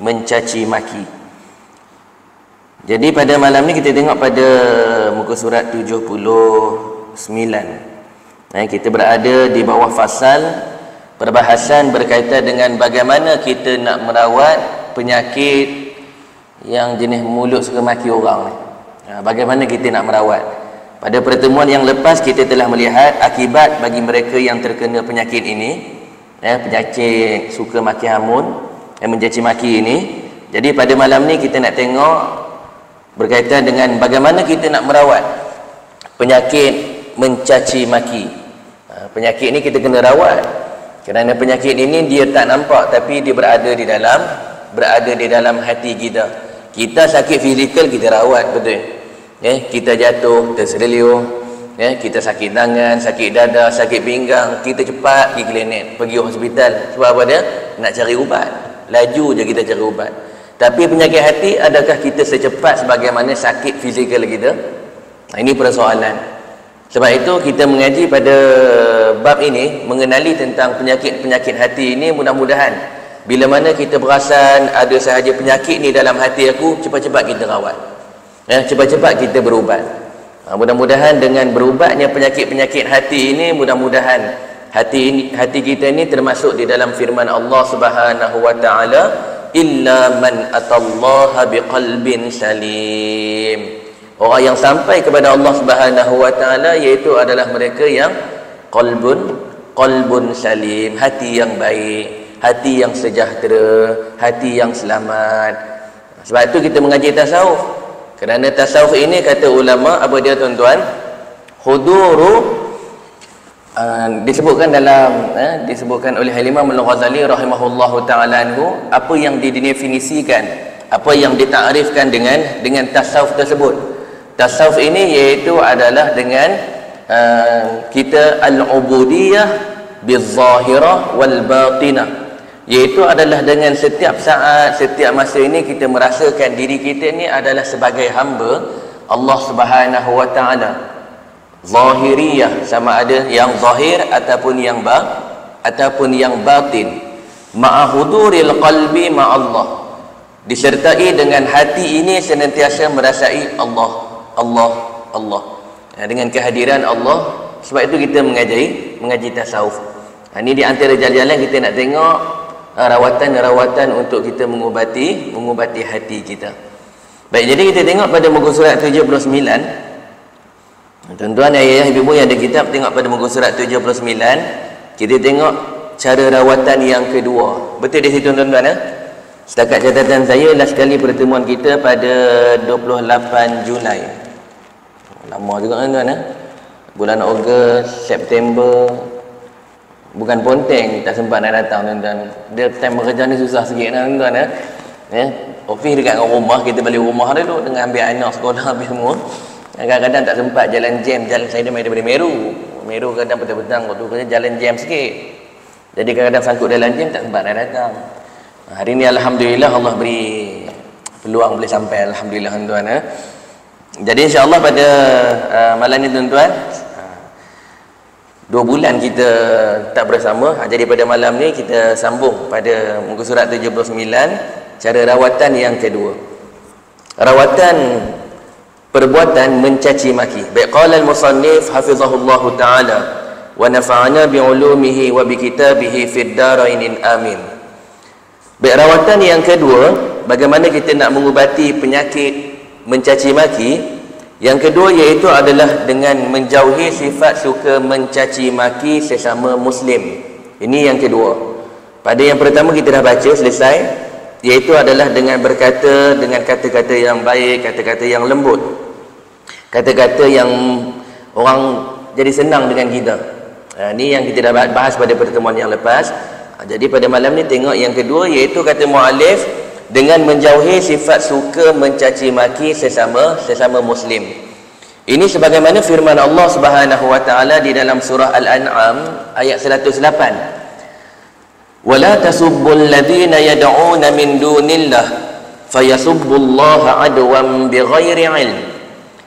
mencaci maki. Jadi pada malam ni kita tengok pada muka surat 79. Kita berada di bawah fasal perbahasan berkaitan dengan bagaimana kita nak merawat penyakit yang jenis mulut suka maki orang ni. Bagaimana kita nak merawat. Pada pertemuan yang lepas kita telah melihat akibat bagi mereka yang terkena penyakit ini, penyakit suka maki hamun, yang mencaci maki ini. Jadi pada malam ni kita nak tengok berkaitan dengan bagaimana kita nak merawat penyakit mencaci maki. Penyakit ni kita kena rawat. Kerana penyakit ini dia tak nampak tapi dia berada di dalam hati kita. Kita sakit fizikal kita rawat, betul. Kita jatuh, tersereliur, kita sakit tangan, sakit dada, sakit pinggang, kita cepat pergi klinik, pergi hospital. Sebab apa dia? Nak cari ubat. Laju je kita cari ubat. Tapi penyakit hati, adakah kita secepat sebagaimana sakit fizikal kita? Ini persoalan. Sebab itu kita mengaji pada bab ini, mengenali tentang penyakit-penyakit hati ini. Mudah-mudahan bila mana kita perasan ada sahaja penyakit ni dalam hati aku, cepat-cepat kita rawat. Cepat-cepat kita berubat. Mudah-mudahan dengan berubatnya penyakit-penyakit hati ini, mudah-mudahan hati kita ini termasuk di dalam firman Allah Subhanahu wa taala, illa man atallaha biqalbin salim. Orang yang sampai kepada Allah Subhanahu wa taala iaitu adalah mereka yang qalbun salim, hati yang baik, hati yang sejahtera, hati yang selamat. Sebab itu kita mengaji tasawuf. Kerana tasawuf ini kata ulama apa dia tuan-tuan? Huduru disebutkan oleh Imam Al-Ghazali rahimahullahu taala anhu, apa yang didefinisikan, apa yang ditakrifkan dengan tasawuf tersebut. Tasawuf ini iaitu adalah dengan kita al-ubudiyah bil-zahirah wal-batinah, iaitu adalah dengan setiap saat, setiap masa ini kita merasakan diri kita ni adalah sebagai hamba Allah Subhanahu wa taala. Zahiriyah, sama ada yang zahir ataupun yang batin. Ma'ahuduril qalbi ma'allah, disertai dengan hati ini senantiasa merasai Allah. Dengan kehadiran Allah. Sebab itu kita mengaji tasawuf. Ini di antara jalan-jalan kita nak tengok rawatan-rawatan untuk kita mengubati hati kita. Baik, jadi kita tengok pada muka surat 79. Tuan-tuan, ayah, ibu yang ada kitab, tengok pada muka surat 79. Kita tengok cara rawatan yang kedua. Betul di situ tuan-tuan? Setakat catatan saya, last kali pertemuan kita pada 28 Julai. Lama juga tuan-tuan. Bulan Ogos, September. Bukan ponteng, tak sempat nak datang tuan-tuan. Dia time bekerja ni susah sikit tuan-tuan. Office dekat dengan rumah, kita balik rumah dulu dengan ambil anak sekolah, habis semua. Kadang-kadang tak sempat, jalan saya daripada Meru kadang petang-petang waktu kerja jalan jam sikit. Jadi kadang-kadang sangkut dalam jam, tak sempat nak datang. Hari ni alhamdulillah Allah beri peluang boleh sampai, alhamdulillah tuan-tuan. Jadi insya-Allah pada malam ni tuan-tuan, 2 bulan kita tak bersama. Jadi pada malam ni kita sambung pada muka surat 79, cara rawatan yang kedua. Rawatan perbuatan mencaci maki. Baik, qala al-musannif hafizahullahu taala wa nafa'ana bi ulumihi wa bi kitabihi fid darain amin. Baik, rawatan yang kedua, bagaimana kita nak mengubati penyakit mencaci maki. Yang kedua iaitu adalah dengan menjauhi sifat suka mencaci maki sesama muslim. Ini yang kedua. Pada yang pertama kita dah baca selesai, iaitu adalah dengan berkata dengan kata-kata yang baik, kata-kata yang lembut, kata-kata yang orang jadi senang dengan kita. Ini yang kita dah bahas pada pertemuan yang lepas. Jadi pada malam ni tengok yang kedua, iaitu kata muallif, dengan menjauhi sifat suka mencaci maki sesama muslim. Ini sebagaimana firman Allah Subhanahu wa taala di dalam surah Al-An'am ayat 108. Wala tasubbul ladzina yad'una min dunillah fayasubbullaha adwan bighairi ilm.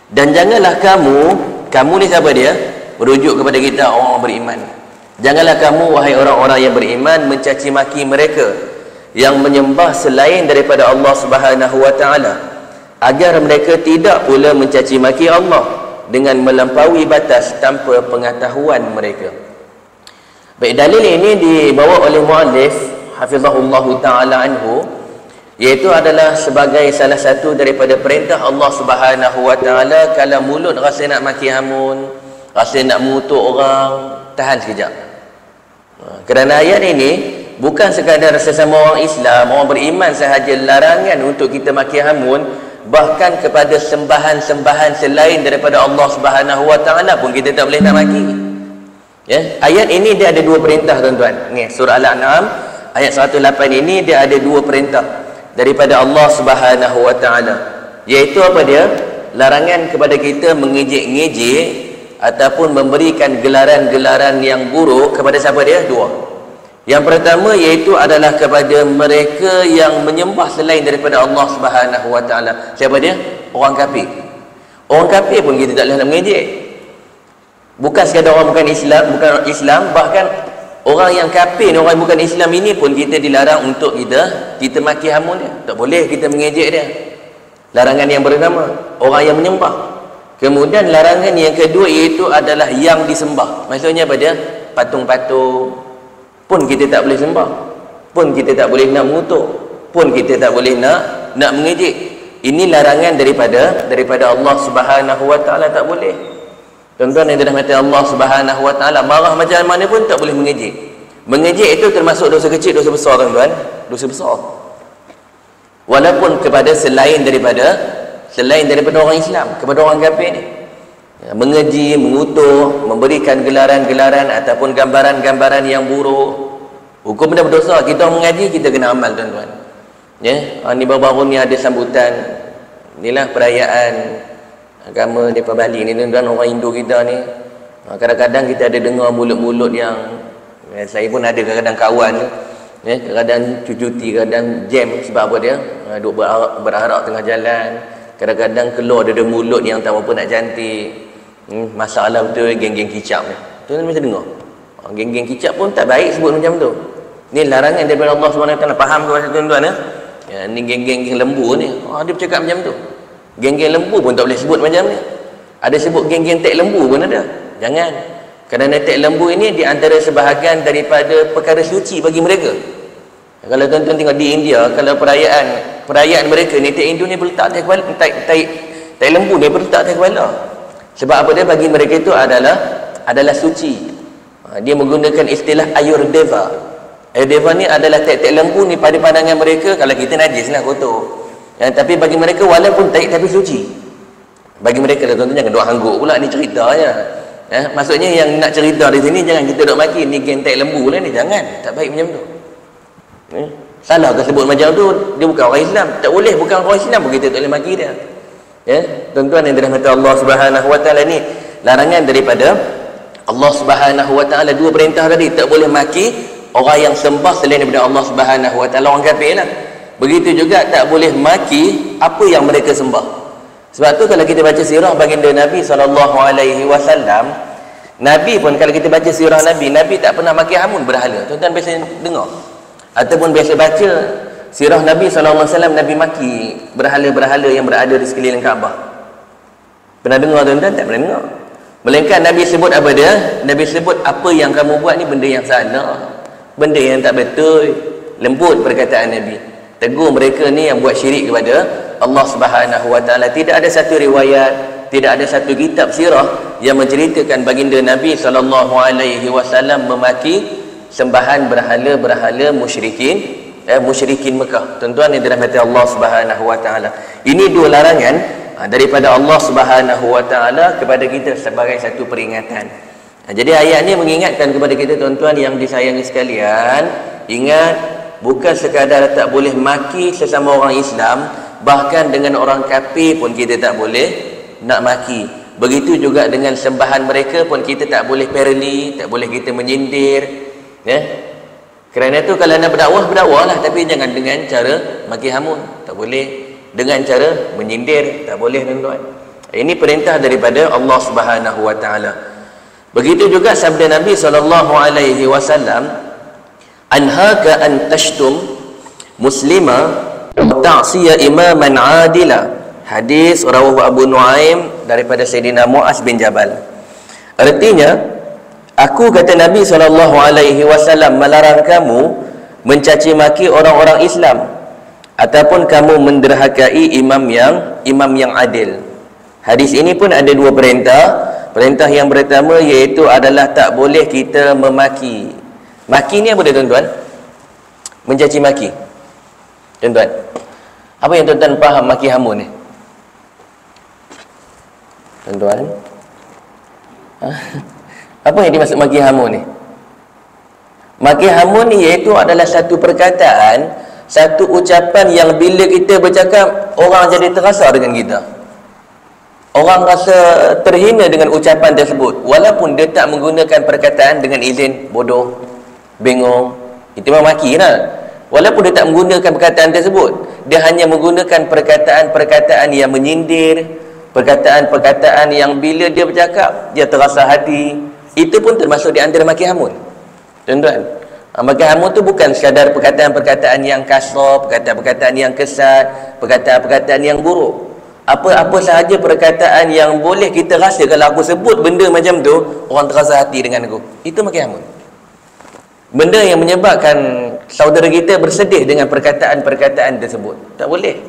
Dan janganlah kamu ni siapa dia? Merujuk kepada kita orang beriman. Janganlah kamu wahai orang-orang yang beriman mencaci maki mereka yang menyembah selain daripada Allah Subhanahu wa taala, agar mereka tidak pula mencaci maki Allah dengan melampaui batas tanpa pengetahuan mereka. Baik, dalil ini dibawa oleh muallif hafizahullahu taala anhu, iaitu adalah sebagai salah satu daripada perintah Allah Subhanahu wa taala. Kalau mulut rasa nak maki hamun, rasa nak mengutuk orang, tahan sekejap. Kerana ayat ini bukan sekadar sesama orang Islam, orang beriman sahaja larangan untuk kita maki hamun, bahkan kepada sembahan-sembahan selain daripada Allah Subhanahu wa taala pun kita tak boleh nak maki. Ya, ayat ini dia ada dua perintah tuan-tuan. Ni surah Al-An'am ayat 108 ini dia ada dua perintah daripada Allah Subhanahu wa taala. Iaitu apa dia? Larangan kepada kita mengejek-ngejek ataupun memberikan gelaran-gelaran yang buruk kepada siapa dia? Dua. Yang pertama iaitu adalah kepada mereka yang menyembah selain daripada Allah Subhanahu wa taala. Siapa dia? Orang kafir. Orang kafir pun kita tak boleh nak mengejek. Bukan sekadar orang bukan Islam, bahkan orang yang kafir, orang yang bukan Islam ini pun kita dilarang untuk kita maki hamun dia. Tak boleh kita mengejek dia. Larangan yang pertama, orang yang menyembah. Kemudian larangan yang kedua iaitu adalah yang disembah. Maksudnya apa dia? Patung-patung pun kita tak boleh sembah, pun kita tak boleh nak mengutuk, pun kita tak boleh nak mengejek. Ini larangan daripada Allah Subhanahu wa taala, tak boleh. Tuan-tuan yang dirahmati Allah Subhanahu wa taala, marah macam mana pun tak boleh mengejek. Mengejek itu termasuk dosa kecil, dosa besar tuan-tuan, dosa besar. Walaupun kepada selain daripada orang Islam, kepada orang kafir ni, mengeji, mengutuk, memberikan gelaran-gelaran ataupun gambaran-gambaran yang buruk, hukum dia berdosa. Kita mengaji, kita kena amal tuan-tuan. Ya, ni baru-baru ni ada sambutan, inilah perayaan agama di Bali ni tuan-tuan, orang Hindu kita ni. Kadang-kadang kita ada dengar mulut-mulut yang saya pun ada kadang-kadang kawan ni, kadang-kadang cuti, kadang jam. Sebab apa dia? Duk berharap tengah jalan. Kadang-kadang keluar ada mulut yang tak apa nak cantik. Masalah betul geng-geng kicap ni. Tuan-tuan mesti dengar. Geng-geng kicap pun tak baik sebut macam tu. Ni larangan daripada Allah SWT. Faham ke maksud tuan-tuan? Ya, ni geng-geng lembu ni. Dia bercakap macam tu. Geng-geng lembu pun tak boleh sebut macam ni. Ada sebut geng-geng tek lembu pun ada. Jangan. Kerana tek lembu ini di antara sebahagian daripada perkara suci bagi mereka. Kalau tuan-tuan tengok di India, kalau perayaan mereka ni, tek Hindu ni berletak atas kepala, tek lembu ni berletak atas kepala. Sebab apa dia? Bagi mereka itu adalah suci. Dia menggunakan istilah Ayurdeva. Ayurdeva ni adalah tek lembu ni pada pandangan mereka, kalau kita najis lah, kotor. Tapi bagi mereka walaupun tek tapi suci. Bagi mereka, tuan-tuan jangan duk hangguk pula ni ceritanya. Maksudnya yang nak cerita di sini jangan kita duk maki ni geng tek lembu lah ni, jangan. Tak baik macam tu. Salah ke sebut macam tu? Dia bukan orang Islam. Tak boleh, bukan orang Islam pun kita tak boleh maki dia. Ya, tuan-tuan yang dirahmati Allah Subhanahu wa taala, ni larangan daripada Allah Subhanahu wa taala. Dua perintah tadi, tak boleh maki orang yang sembah selain daripada Allah Subhanahu wa taala, orang kafir lah. Begitu juga tak boleh maki apa yang mereka sembah. Sebab tu kalau kita baca sirah baginda Nabi SAW, Nabi pun kalau kita baca sirah Nabi tak pernah maki hamun berhala. Tuan-tuan biasa dengar ataupun biasa baca sirah Nabi SAW, Nabi maki berhala-berhala yang berada di sekeliling Kaabah. Pernah dengar tuan-tuan? Tak pernah dengar. Melainkan Nabi sebut apa dia? Nabi sebut apa yang kamu buat ni benda yang salah, benda yang tak betul. Lembut perkataan Nabi, tegur mereka ni yang buat syirik kepada Allah Subhanahu wa taala. Tidak ada satu riwayat, tidak ada satu kitab sirah yang menceritakan baginda Nabi SAW memaki sembahan berhala-berhala musyrikin Mekah. Tuan-tuan yang dirahmati Allah Subhanahu wa taala, ini dua larangan daripada Allah Subhanahu wa taala kepada kita sebagai satu peringatan. Jadi ayat ni mengingatkan kepada kita tuan-tuan yang disayangi sekalian, ingat, bukan sekadar tak boleh maki sesama orang Islam, bahkan dengan orang kafir pun kita tak boleh nak maki. Begitu juga dengan sembahan mereka pun kita tak boleh perli, tak boleh kita menyindir. Ya. Kerana itu kalau nak berdakwah lah, tapi jangan dengan cara maki hamun, tak boleh. Dengan cara menyindir, tak boleh tuan-tuan. Ini perintah daripada Allah Subhanahu wa taala. Begitu juga sabda Nabi SAW, anhaka an tashtum muslima ta'siya imaman adila. Hadis rawahu Abu Nuaim daripada Sayyidina Muaz bin Jabal. Artinya, aku kata Nabi SAW melarang kamu mencaci maki orang-orang Islam ataupun kamu menderhakai imam yang adil. Hadis ini pun ada dua perintah. Perintah yang pertama iaitu adalah tak boleh kita memaki. Maki ni apa dia tuan-tuan? Mencaci maki. Tuan-tuan, apa yang tuan-tuan faham maki hamun ni? Tuan-tuan, apa yang dimaksud maki hamun ni? Maki hamun ni iaitu adalah satu perkataan, satu ucapan yang bila kita bercakap, orang jadi terasa dengan kita. Orang rasa terhina dengan ucapan tersebut, walaupun dia tak menggunakan perkataan dengan izin bodoh, bingung, itu memang maki lah. Walaupun dia tak menggunakan perkataan tersebut, dia hanya menggunakan perkataan-perkataan yang menyindir, perkataan-perkataan yang bila dia bercakap dia terasa hati, itu pun termasuk di antara maki hamun. Tuan-tuan, maki hamun tu bukan sekadar perkataan-perkataan yang kasar, perkataan-perkataan yang kesat, perkataan-perkataan yang buruk. Apa-apa sahaja perkataan yang boleh kita rasa kalau aku sebut benda macam tu, orang terasa hati dengan aku, itu maki hamun. Benda yang menyebabkan saudara kita bersedih dengan perkataan-perkataan tersebut, tak boleh.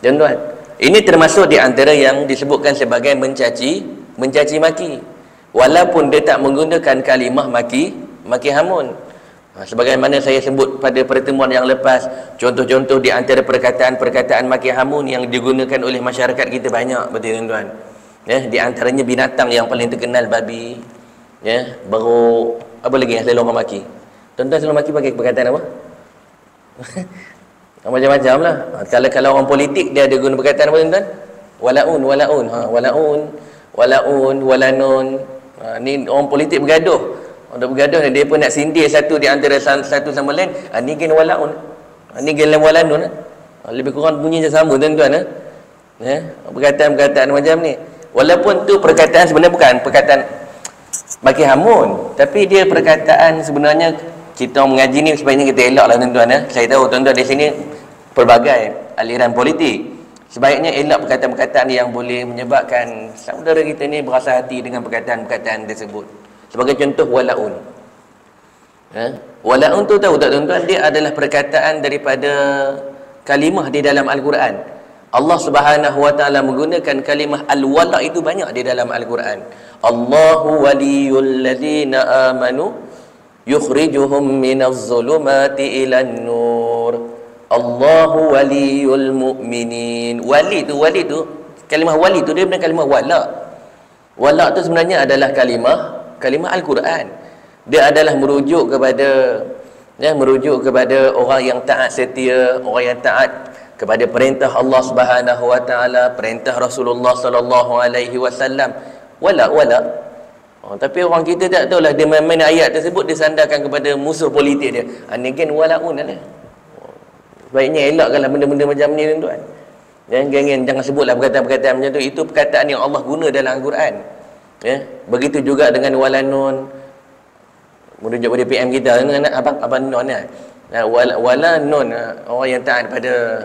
Tuan-tuan, ini termasuk di antara yang disebutkan sebagai mencaci maki, walaupun dia tak menggunakan kalimah maki hamun. Sebagaimana saya sebut pada pertemuan yang lepas, contoh-contoh di antara perkataan-perkataan maki hamun yang digunakan oleh masyarakat kita banyak, betul tuan-tuan. Di antaranya binatang yang paling terkenal babi, baru apa lagi yang selalu orang maki? Tuan-tuan selalu maki pakai perkataan apa? Macam-macam lah. Kalau orang politik dia ada guna perkataan apa tuan-tuan? Walanun. Ni orang politik bergaduh. Orang bergaduh dia pun nak sindir satu di antara satu sama lain. Ni gen walaun. Ni gen walanun. Lebih kurang bunyi macam sama tuan-tuan. Perkataan-perkataan macam ni. Walaupun tu perkataan sebenarnya bukan perkataan maki hamun, tapi dia perkataan sebenarnya. Kita mengaji ni sebaiknya kita elak lah tuan-tuan. Saya tahu tuan-tuan di sini pelbagai aliran politik. Sebaiknya elak perkataan-perkataan yang boleh menyebabkan saudara kita ni berasa hati dengan perkataan-perkataan tersebut. Sebagai contoh walaun. Walaun tu tahu tak tuan-tuan, dia adalah perkataan daripada kalimah di dalam Al-Quran. Allah Subhanahu wa taala menggunakan kalimah al-wala itu banyak di dalam Al-Quran. Allahu waliyul ladzina amanu yukhrijuhum minaz zulumati ilan nur. Allahu waliyul mu'minin. Wali tu kalimah wali tu dia benar kalimah wala. Wala tu sebenarnya adalah kalimah Al-Quran. Dia adalah merujuk kepada orang yang taat setia, orang yang taat kepada perintah Allah Subhanahu wa taala, perintah Rasulullah sallallahu alaihi wasallam. Wala. Tapi orang kita tak tahulah, dia main ayat tersebut dia sandarkan kepada musuh politik dia. Ni kan walaun lah. Baiknya elakkanlah benda-benda macam ni tuan-tuan. Jangan sebutlah perkataan-perkataan macam tu. Itu perkataan yang Allah guna dalam Al-Quran. Begitu juga dengan walanun. Merujuk pada PM kita, abang non lah. Walanun, orang yang taat pada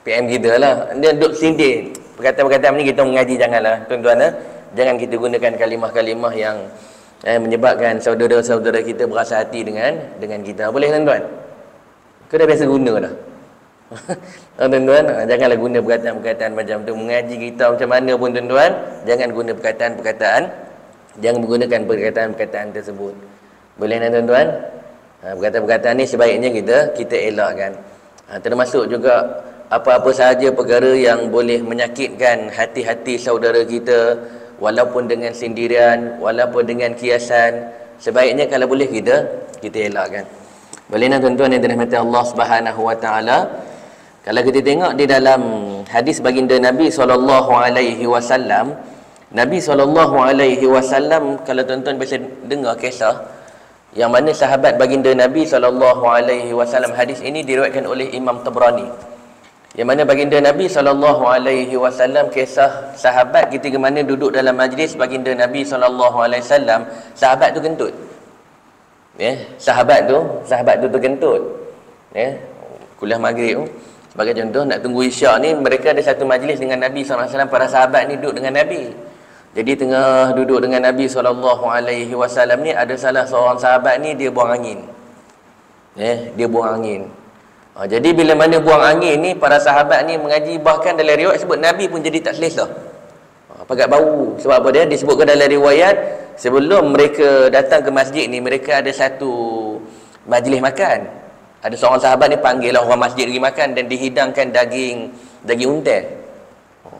PM kita lah. Dia duduk sindir. Perkataan-perkataan ni kita mengaji, janganlah tuan-tuan. Jangan kita gunakan kalimah-kalimah yang menyebabkan saudara-saudara kita berasa hati dengan kita. Boleh tuan-tuan? Kau dah biasa guna dah. Tuan-tuan, janganlah guna perkataan-perkataan macam tu. Mengaji kita macam mana pun tuan-tuan, jangan guna perkataan-perkataan, jangan menggunakan perkataan-perkataan tersebut. Boleh tuan-tuan? Perkataan-perkataan ni sebaiknya kita elakkan. Termasuk juga apa-apa sahaja perkara yang boleh menyakitkan hati-hati saudara kita, walaupun dengan sindiran, walaupun dengan kiasan, sebaiknya kalau boleh kita elakkan. Boleh tuan-tuan yang dirahmati Allah Subhanahu wa taala. Kalau kita tengok di dalam hadis baginda Nabi SAW, Nabi SAW, kalau tuan-tuan biasa dengar kisah yang mana sahabat baginda Nabi SAW, hadis ini diriwayatkan oleh Imam Tabrani, yang mana baginda Nabi SAW, kisah sahabat ketika mana duduk dalam majlis baginda Nabi SAW, sahabat tu kentut. Sahabat tu terkentut. kuliah maghrib tu. Sebagai contoh, nak tunggu isyak ni, mereka ada satu majlis dengan Nabi SAW. Para sahabat ni duduk dengan Nabi. Jadi tengah duduk dengan Nabi SAW ni, ada salah seorang sahabat ni, dia buang angin. Dia buang angin. Jadi bila mana buang angin ni, para sahabat ni mengaji, bahkan dalam riwayat sebut Nabi pun jadi tak selesa. Pakat bau. Sebab apa dia? Disebutkan dalam riwayat, sebelum mereka datang ke masjid ni, mereka ada satu majlis makan. Ada seorang sahabat ni panggil lah orang masjid pergi makan, dan dihidangkan daging unta.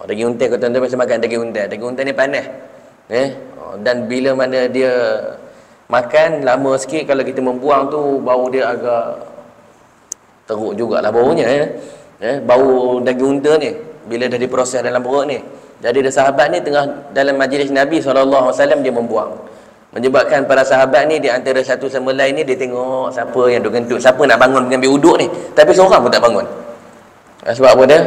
Daging unta, kalau tuan-tuan biasa makan daging unta. Daging unta ni panas. Dan bila mana dia makan, lama sikit kalau kita membuang tu, bau dia agak teruk jugalah baunya. Bau daging unta ni, bila dah diproses dalam perut ni. Jadi ada sahabat ni tengah dalam majlis Nabi SAW, dia membuang. Menyebabkan para sahabat ni, di antara satu sama lain ni, dia tengok siapa yang duk kentut, siapa nak bangun mengambil uduk ni, tapi seorang pun tak bangun. Sebab apa dia?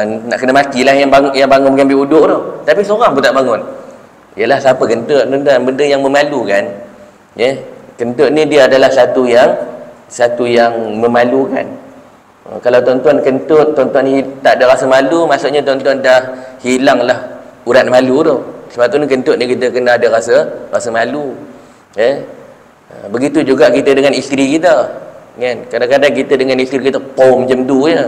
Nak kena matilah yang bangun mengambil uduk tu, tapi seorang pun tak bangun. Yalah, siapa kentut? Benda yang memalukan. Kentut ni dia adalah satu yang memalukan. Kalau tuan-tuan kentut, tuan-tuan ni tak ada rasa malu, maksudnya tuan-tuan dah hilanglah urat malu tu. Sebab tu ni kentut ni kita kena ada rasa malu. Begitu juga kita dengan isteri kita. Kadang-kadang kita dengan isteri kita macam tu je.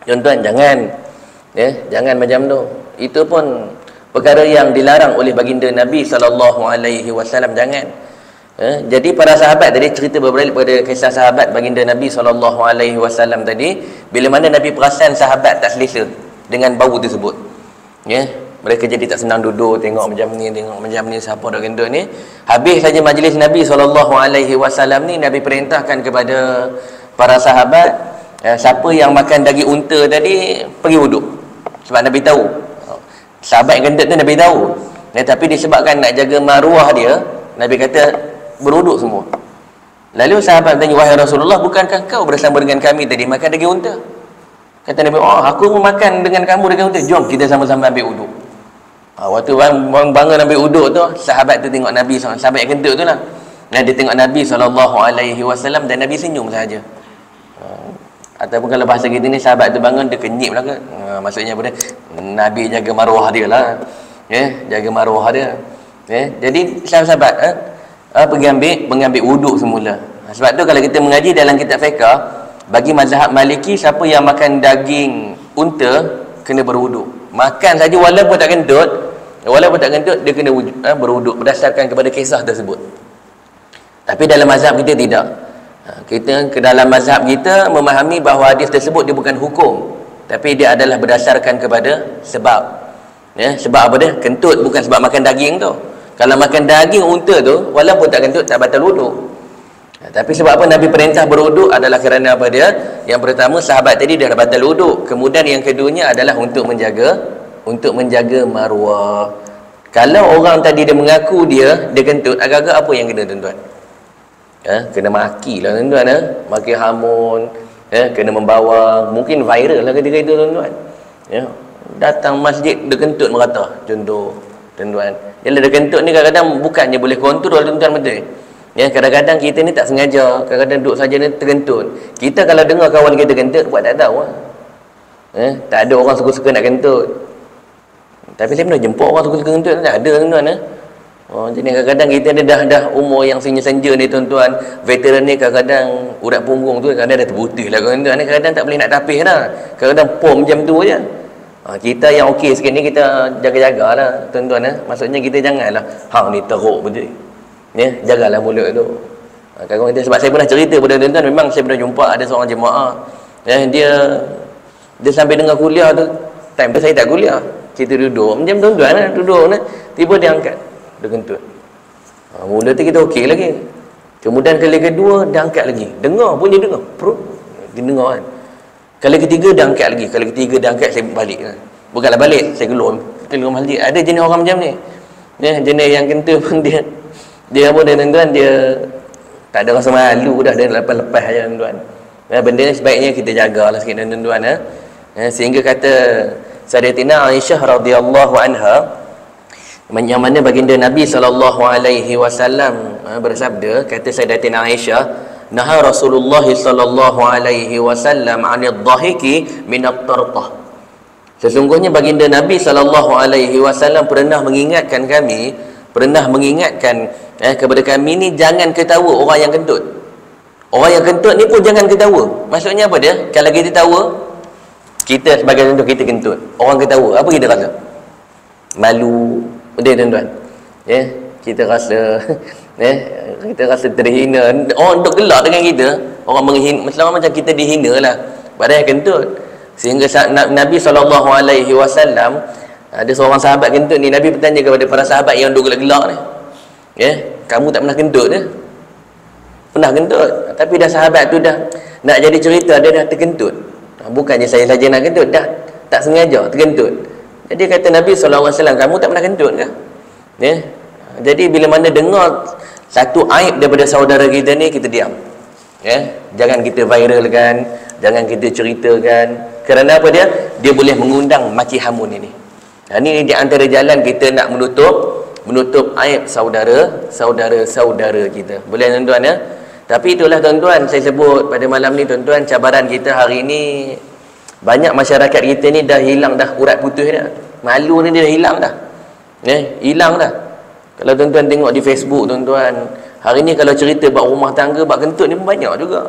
Tuan-tuan jangan macam tu. Itu pun perkara yang dilarang oleh baginda Nabi SAW. Jangan. Jadi para sahabat tadi, cerita berbalik pada kisah sahabat baginda Nabi SAW tadi, bila mana Nabi perasan sahabat tak selesa dengan bau tersebut, mereka jadi tak senang duduk, tengok macam ni, siapa dah kentut ni. Habis saja majlis Nabi SAW ni, Nabi perintahkan kepada para sahabat, siapa yang makan daging unta tadi, pergi wuduk. Sebab Nabi tahu, sahabat yang kentut tu Nabi tahu. Tapi disebabkan nak jaga maruah dia, Nabi kata berwuduk semua. Lalu sahabat tanya, wahai Rasulullah, bukankah kau bersama dengan kami tadi makan daging unta? Kata Nabi, aku pun makan dengan kamu daging unta, jom kita sama-sama ambil wuduk. Waktu bangun ambil uduk tu, sahabat tu tengok Nabi SAW, sahabat yang kentut tu lah. Dia tengok Nabi SAW dan Nabi senyum sahaja. Ataupun kalau bahasa kita ni, sahabat tu bangun, dia kenyip lah ke. Maksudnya apa dia? Nabi jaga maruah dia lah. Jaga maruah dia. Jadi sahabat pergi mengambil uduk semula. Sebab tu kalau kita mengaji dalam kitab fiqh, bagi mazhab Maliki, siapa yang makan daging unta kena berwuduk. Makan saja walaupun tak kentut, dia kena berwuduk berdasarkan kepada kisah tersebut. Tapi dalam mazhab kita tidak. Kita ke dalam mazhab kita memahami bahawa hadis tersebut dia bukan hukum, tapi dia adalah berdasarkan kepada sebab. Sebab apa dia? Kentut bukan sebab makan daging tu. Kalau makan daging unta tu, walaupun tak kentut, tak batal wuduk. Tapi sebab apa Nabi perintah berwuduk adalah kerana apa dia? Yang pertama, sahabat tadi dah batal wuduk. Kemudian yang keduanya adalah untuk menjaga maruah. Kalau orang tadi dia mengaku dia kentut, agak-agak apa yang kena tuan-tuan? Kena maki lah tuan-tuan. Maki hamun, kena membawa, mungkin viral lah ketika itu tuan-tuan. Datang masjid dia kentut merata, contoh tuan-tuan. Jadi dia kentut ni kadang-kadang bukannya boleh kontrol tuan-tuan, betul. Kadang-kadang kita ni tak sengaja, kadang-kadang duduk saja ni terkentut. Kita kalau dengar kawan kita kentut, buat tak tahu lah. Tak ada orang suka-suka nak kentut. Tapi saya pernah jumpa orang suka-suka kentut, tak ada tuan-tuan. Jadi kadang-kadang kita ni dah umur yang senja-senja ni tuan-tuan, veteran ni kadang-kadang urat punggung tu kadang-kadang dah terputih lah tuan-tuan ni, kadang-kadang tak boleh nak tapis dah. Kadang-kadang pom macam tu je. Kita yang okey sikit ni, kita jaga-jaga lah tuan-tuan. Maksudnya kita janganlah hang ni teruk betul. Jagalah mulut tu. Kawan kita, sebab saya pernah cerita pada tuan-tuan, memang saya pernah jumpa ada seorang jemaah, dia sambil dengar kuliah tu, time tu saya tak kuliah, kita duduk macam tuan-tuan lah, duduk lah, tiba dia angkat, dia kentut. Mula tu kita okey lagi, kemudian kali kedua dia angkat lagi, dengar pun dia dengar, dia dengar kan. Kali ketiga dia angkat lagi, kali ketiga dia angkat, saya balik kan. Bukanlah balik, saya keluar masjid. Ada jenis orang macam ni, jenis yang kentut pun dia apa dia tuan-tuan, dia tak ada rasa malu dah, dia lepas-lepas aja tuan-tuan. Benda ni sebaiknya kita jagalah sikit tuan-tuan. Sehingga kata Sayyidatina Aisyah radhiyallahu anha, yang mana baginda Nabi SAW bersabda, kata Sayyidatina Aisyah, naha Rasulullah sallallahu alaihi wasallam 'anil dhahiki min at-tartah. Sesungguhnya baginda Nabi sallallahu alaihi wasallam pernah mengingatkan kepada kami ni, jangan ketawa orang yang kentut. Orang yang kentut ni pun jangan ketawa. Maksudnya apa dia? Kalau kita tawa, kita sebagai contoh kita kentut, orang ketawa, apa kita rasa? Malu, betul tuan-tuan? Ya, kita rasa kita rasa terhina. Orang duk gelak dengan kita, orang menghina, macam kita dihina lah. Padahal kentut. Sehingga Nabi SAW, ada seorang sahabat kentut ni, Nabi bertanya kepada para sahabat yang duk gelak-gelak ni, ya, kamu tak pernah kentut ke? Pernah kentut, tapi dah sahabat tu dah nak jadi cerita, dia dah terkentut. Bukannya saya saja nak kentut, dah tak sengaja terkentut. Jadi kata Nabi SAW, kamu tak pernah kentut ke? Ya? Jadi bila mana dengar satu aib daripada saudara kita ni, kita diam. Ya? Jangan kita viralkan, jangan kita ceritakan. Kerana apa dia? Dia boleh mengundang maki hamun ini. Ini di antara jalan kita nak menutup aib saudara kita. Boleh tuan-tuan ya? Tapi itulah tuan-tuan, saya sebut pada malam ni tuan-tuan, cabaran kita hari ni, banyak masyarakat kita ni dah hilang dah urat putih dah. Malu ni dia dah hilang dah. Hilang dah. Kalau tuan-tuan tengok di Facebook tuan-tuan, hari ni kalau cerita bab rumah tangga, bab kentut ni pun banyak juga.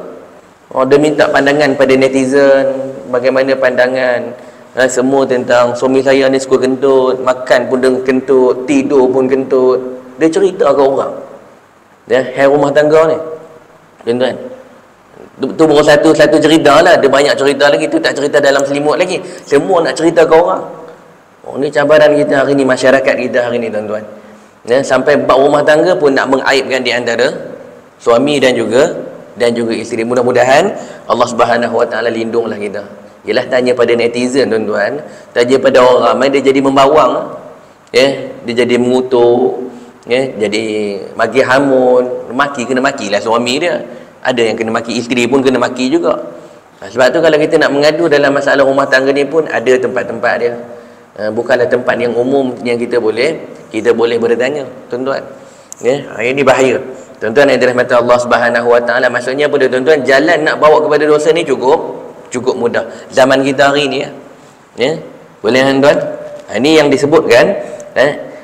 Dia minta pandangan pada netizen, bagaimana pandangan semua tentang suami saya ni suka kentut, makan pun dengan kentut, tidur pun kentut. Dia cerita ke orang. Hai rumah tangga ni. Tuan-tuan, tu baru satu cerita lah. Dia banyak cerita lagi, tu tak cerita dalam selimut lagi. Semua nak cerita ke orang. Ni cabaran kita hari ni, masyarakat kita hari ni tuan-tuan. Sampai bab rumah tangga pun nak mengaibkan di antara suami dan juga isteri. Mudah-mudahan Allah Subhanahu Wa Taala lindunglah kita. Ialah tanya pada netizen tuan-tuan, tanya pada orang ramai, dia jadi membawang, dia jadi mengutuk, jadi maki hamun, kena makilah suami dia. Ada yang kena maki, isteri pun kena maki juga. Sebab tu kalau kita nak mengadu dalam masalah rumah tangga ni pun ada tempat-tempat dia. Bukanlah tempat yang umum yang kita boleh bertanya, tuan-tuan. Ini bahaya. Tuan-tuan yang dirahmati Allah Subhanahu Wa Taala, maksudnya apa dia tuan-tuan? Jalan nak bawa kepada dosa ni cukup mudah. Zaman kita hari ni boleh tuan-tuan? Ini yang disebutkan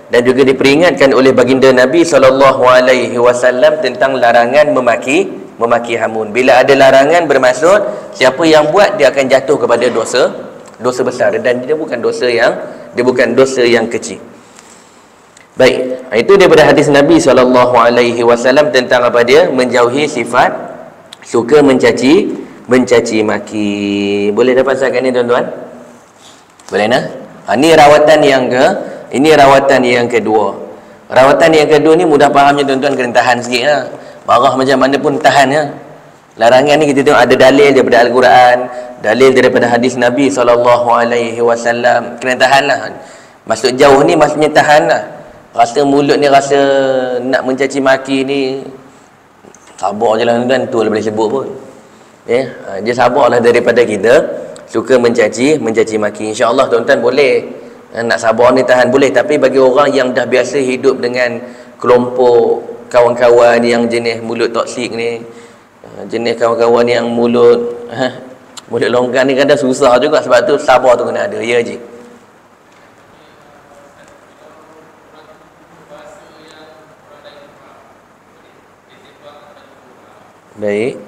dan juga diperingatkan oleh baginda Nabi SAW tentang larangan memaki hamun. Bila ada larangan, bermaksud siapa yang buat dia akan jatuh kepada dosa besar, dan dia bukan dosa yang kecil. Baik, itu daripada hadis Nabi SAW tentang apa dia? Menjauhi sifat suka mencaci maki. Boleh dapat sahabat ni tuan-tuan? Boleh nak? Ini rawatan yang kedua. Rawatan yang kedua ni mudah fahamnya tuan-tuan, kena tahan sikit lah. Marah macam mana pun tahan ya. Larangan ni kita tengok ada dalil daripada Al-Quran, dalil daripada hadis Nabi SAW. Kena tahan lah. Maksud jauh ni maksudnya tahan lah. Rasa mulut ni rasa nak mencaci maki ni, sabar je lah tuan-tuan. Tu lah boleh sebut pun. Dia sabarlah daripada kita suka mencaci maki. InsyaAllah tuan-tuan boleh nak sabar ni, tahan boleh. Tapi bagi orang yang dah biasa hidup dengan kelompok kawan-kawan yang jenis mulut toksik ni, jenis kawan-kawan yang mulut longgar ni, kadang susah juga. Sebab tu sabar tu kena ada. Ya je. Baik.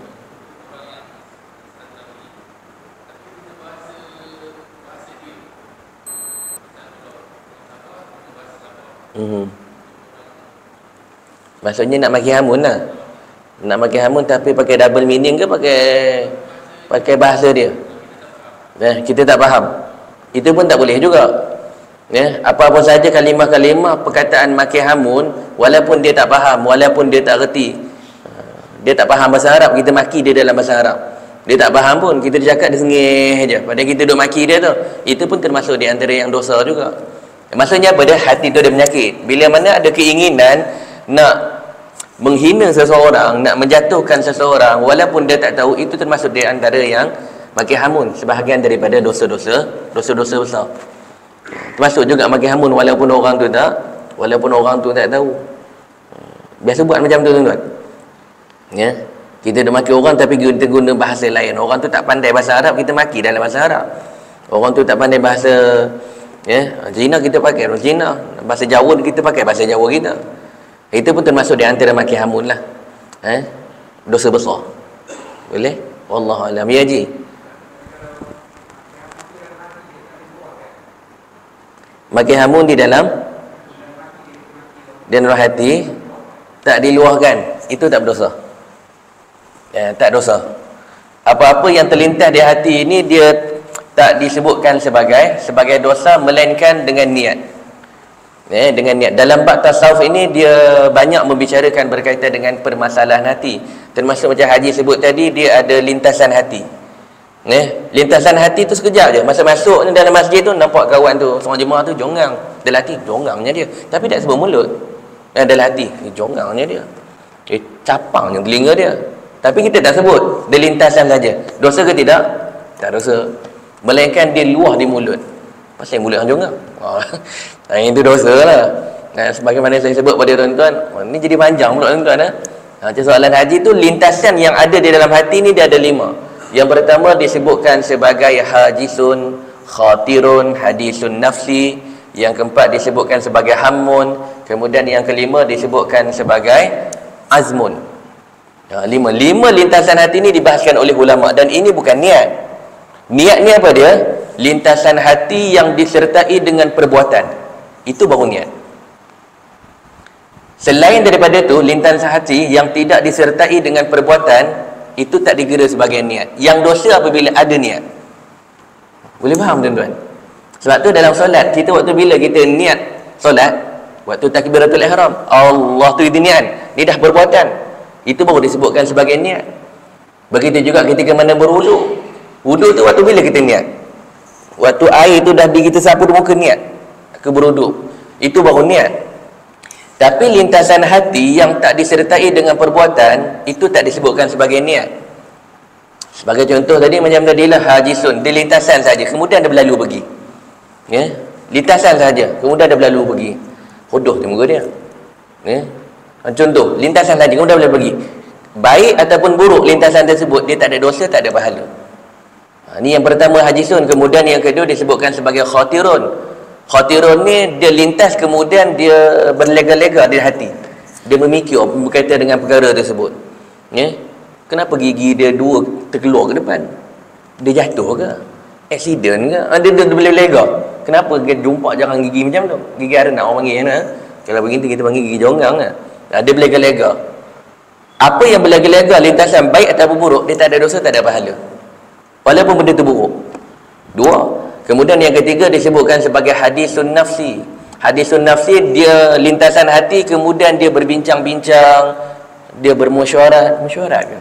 Maksudnya nak maki hamun lah. Nak maki hamun tapi pakai double meaning ke pakai bahasa dia? Kita tak faham. Itu pun tak boleh juga. Apa-apa saja kalimah-kalimah perkataan maki hamun, walaupun dia tak faham, walaupun dia tak reti, dia tak faham bahasa Arab, kita maki dia dalam bahasa Arab. Dia tak faham pun, kita cakap dia sengih je. Padahal kita duk maki dia tu. Itu pun termasuk di antara yang dosa juga. Maksudnya apa dia? Hati tu ada penyakit. Bila mana ada keinginan nak menghina seseorang, nak menjatuhkan seseorang, walaupun dia tak tahu, itu termasuk di antara yang maki hamun, sebahagian daripada dosa-dosa besar. Termasuk juga maki hamun walaupun orang tu tak tahu. Biasa buat macam tu tuan-tuan. Kita dah maki orang tapi kita guna bahasa lain. Orang tu tak pandai bahasa Arab, kita maki dalam bahasa Arab. Orang tu tak pandai bahasa Cina, kita pakai orang Cina. Bahasa Jawa kita pakai bahasa Jawa kita. Itu pun termasuk di antara maki hamun lah. Dosa besar. Boleh? Wallahu a'lam. Ya Haji. Maki hamun di dalam dan roh hati tak diluahkan, itu tak berdosa. Tak dosa. Apa-apa yang terlintas di hati ini dia tak disebutkan sebagai dosa, melainkan dengan niat. Dengan niat. Dalam bab tasawuf ini dia banyak membicarakan berkaitan dengan permasalahan hati. Termasuk macam Haji sebut tadi, dia ada lintasan hati. Lintasan hati tu sekejap je. Masa masuk ni dalam masjid tu, nampak kawan tu seorang jemaah tu jongang. Dalam hati jongangnya dia, tapi tak sebut mulut. Dalam hati jongangnya dia, capangnya telinga dia, tapi kita tak sebut. Dia lintasan saja. Dosa ke tidak? Tak dosa. Melainkan dia luah di mulut. Pasal mulut yang jongang. Itu dosa lah. Sebagaimana saya sebut pada tuan-tuan, ni jadi panjang pula tuan-tuan. Macam soalan haji tu, lintasan yang ada di dalam hati ni dia ada 5. Yang pertama disebutkan sebagai hajisun, khatirun, hadisun nafsi. Yang keempat disebutkan sebagai hammun. Kemudian yang kelima disebutkan sebagai azmun. 5 lintasan hati ni dibahaskan oleh ulama. Dan ini bukan niat. Niat ni apa dia? Lintasan hati yang disertai dengan perbuatan. Itu baru niat. Selain daripada tu, lintasan hati yang tidak disertai dengan perbuatan, itu tak dikira sebagai niat. Yang dosa apabila ada niat. Boleh faham tuan-tuan? Sebab tu dalam solat, kita waktu bila kita niat solat, waktu takbiratul ihram, Allah tu itu niat. Ni dah perbuatan. Itu baru disebutkan sebagai niat. Begitu juga ketika mana berwudu. Wudu tu waktu bila kita niat. Waktu air tu dah di kita sapu di muka, niat ke berwudu. Itu baru niat. Tapi lintasan hati yang tak disertai dengan perbuatan, itu tak disebutkan sebagai niat. Sebagai contoh tadi, macam tadilah hajisun, dia lintasan saja, kemudian dia berlalu pergi. Lintasan saja, kemudian dia berlalu pergi. Hodoh tu muka dia. Contoh, lintasan saja, kemudian dia berlalu pergi. Baik ataupun buruk lintasan tersebut, dia tak ada dosa, tak ada pahala. Ini yang pertama hajisun. Kemudian yang kedua disebutkan sebagai khatirun. Khatirun ni dia lintas, kemudian dia berlega-lega di hati. Dia memikir berkaitan dengan perkara tersebut. Kenapa gigi dia 2 terkeluar ke depan? Dia jatuh ke? Aksiden ke? Dia berlega-lega. Kenapa dia jumpa jarang gigi macam tu? Gigi arenak orang panggil Kalau begitu kita panggil gigi jonggang Dia berlega-lega. Apa yang berlega-lega, lintasan baik ataupun buruk, dia tak ada dosa, tak ada pahala. Walaupun benda tu buruk. 2. Kemudian yang ketiga disebutkan sebagai hadisun nafsi. Hadisun nafsi, dia lintasan hati, kemudian dia berbincang-bincang, dia bermusyawarah. Musyawarah ke?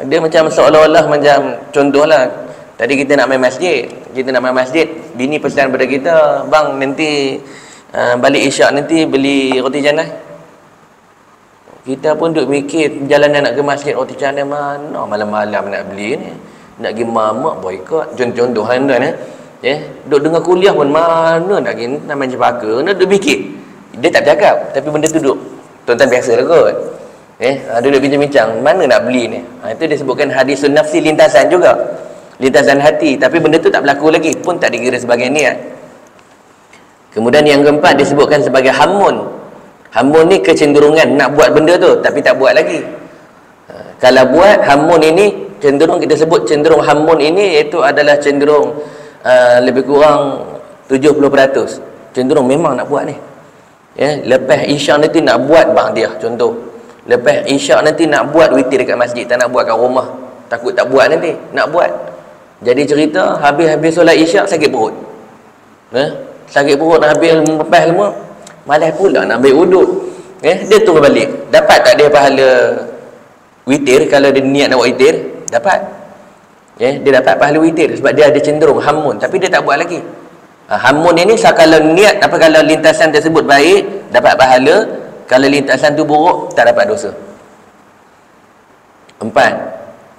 Dia macam seolah-olah macam, contohlah, tadi kita nak main masjid. Bini pesan pada kita, bang nanti balik isyak nanti beli roti canai. Kita pun duk mikir perjalanan nak ke masjid, roti canai mana malam-malam nak beli ni. Nak pergi mamak boykot. Contoh tuan-tuan duk dengar kuliah pun mana nak pergi namanya cepaka. Nak duk fikir. Dia tak bercakap, tapi benda tu duk tuan-tuan biasa lah kot. Dia duk bincang-bincang mana nak beli ni. Itu disebutkan hadisun nafsi, lintasan juga. Lintasan hati, tapi benda tu tak berlaku lagi, pun tak dikira sebagai niat. Kemudian yang keempat disebutkan sebagai hammun. Hammun ni kecenderungan nak buat benda tu, tapi tak buat lagi. Kalau buat, hammun ini cenderung, kita sebut cenderung hammun ini iaitu adalah cenderung lebih kurang 70%. Cenderung memang nak buat ni. Lepas isyak nanti nak buat bang dia, contoh. Lepas isyak nanti nak buat witir dekat masjid, tak nak buat kat rumah. Takut tak buat nanti, nak buat. Jadi cerita habis solat isyak sakit perut. Sakit perut nak habis lepas semua, malas pula nak ambil wuduk. Dia turun balik. Dapat tak dia pahala witir kalau dia niat nak buat witir? Dapat. Dia dapat pahala witir sebab dia ada cenderung hammun, tapi dia tak buat lagi. Hammun ini kalau niat kalau lintasan tersebut baik, dapat pahala. Kalau lintasan tu buruk, tak dapat dosa. 4.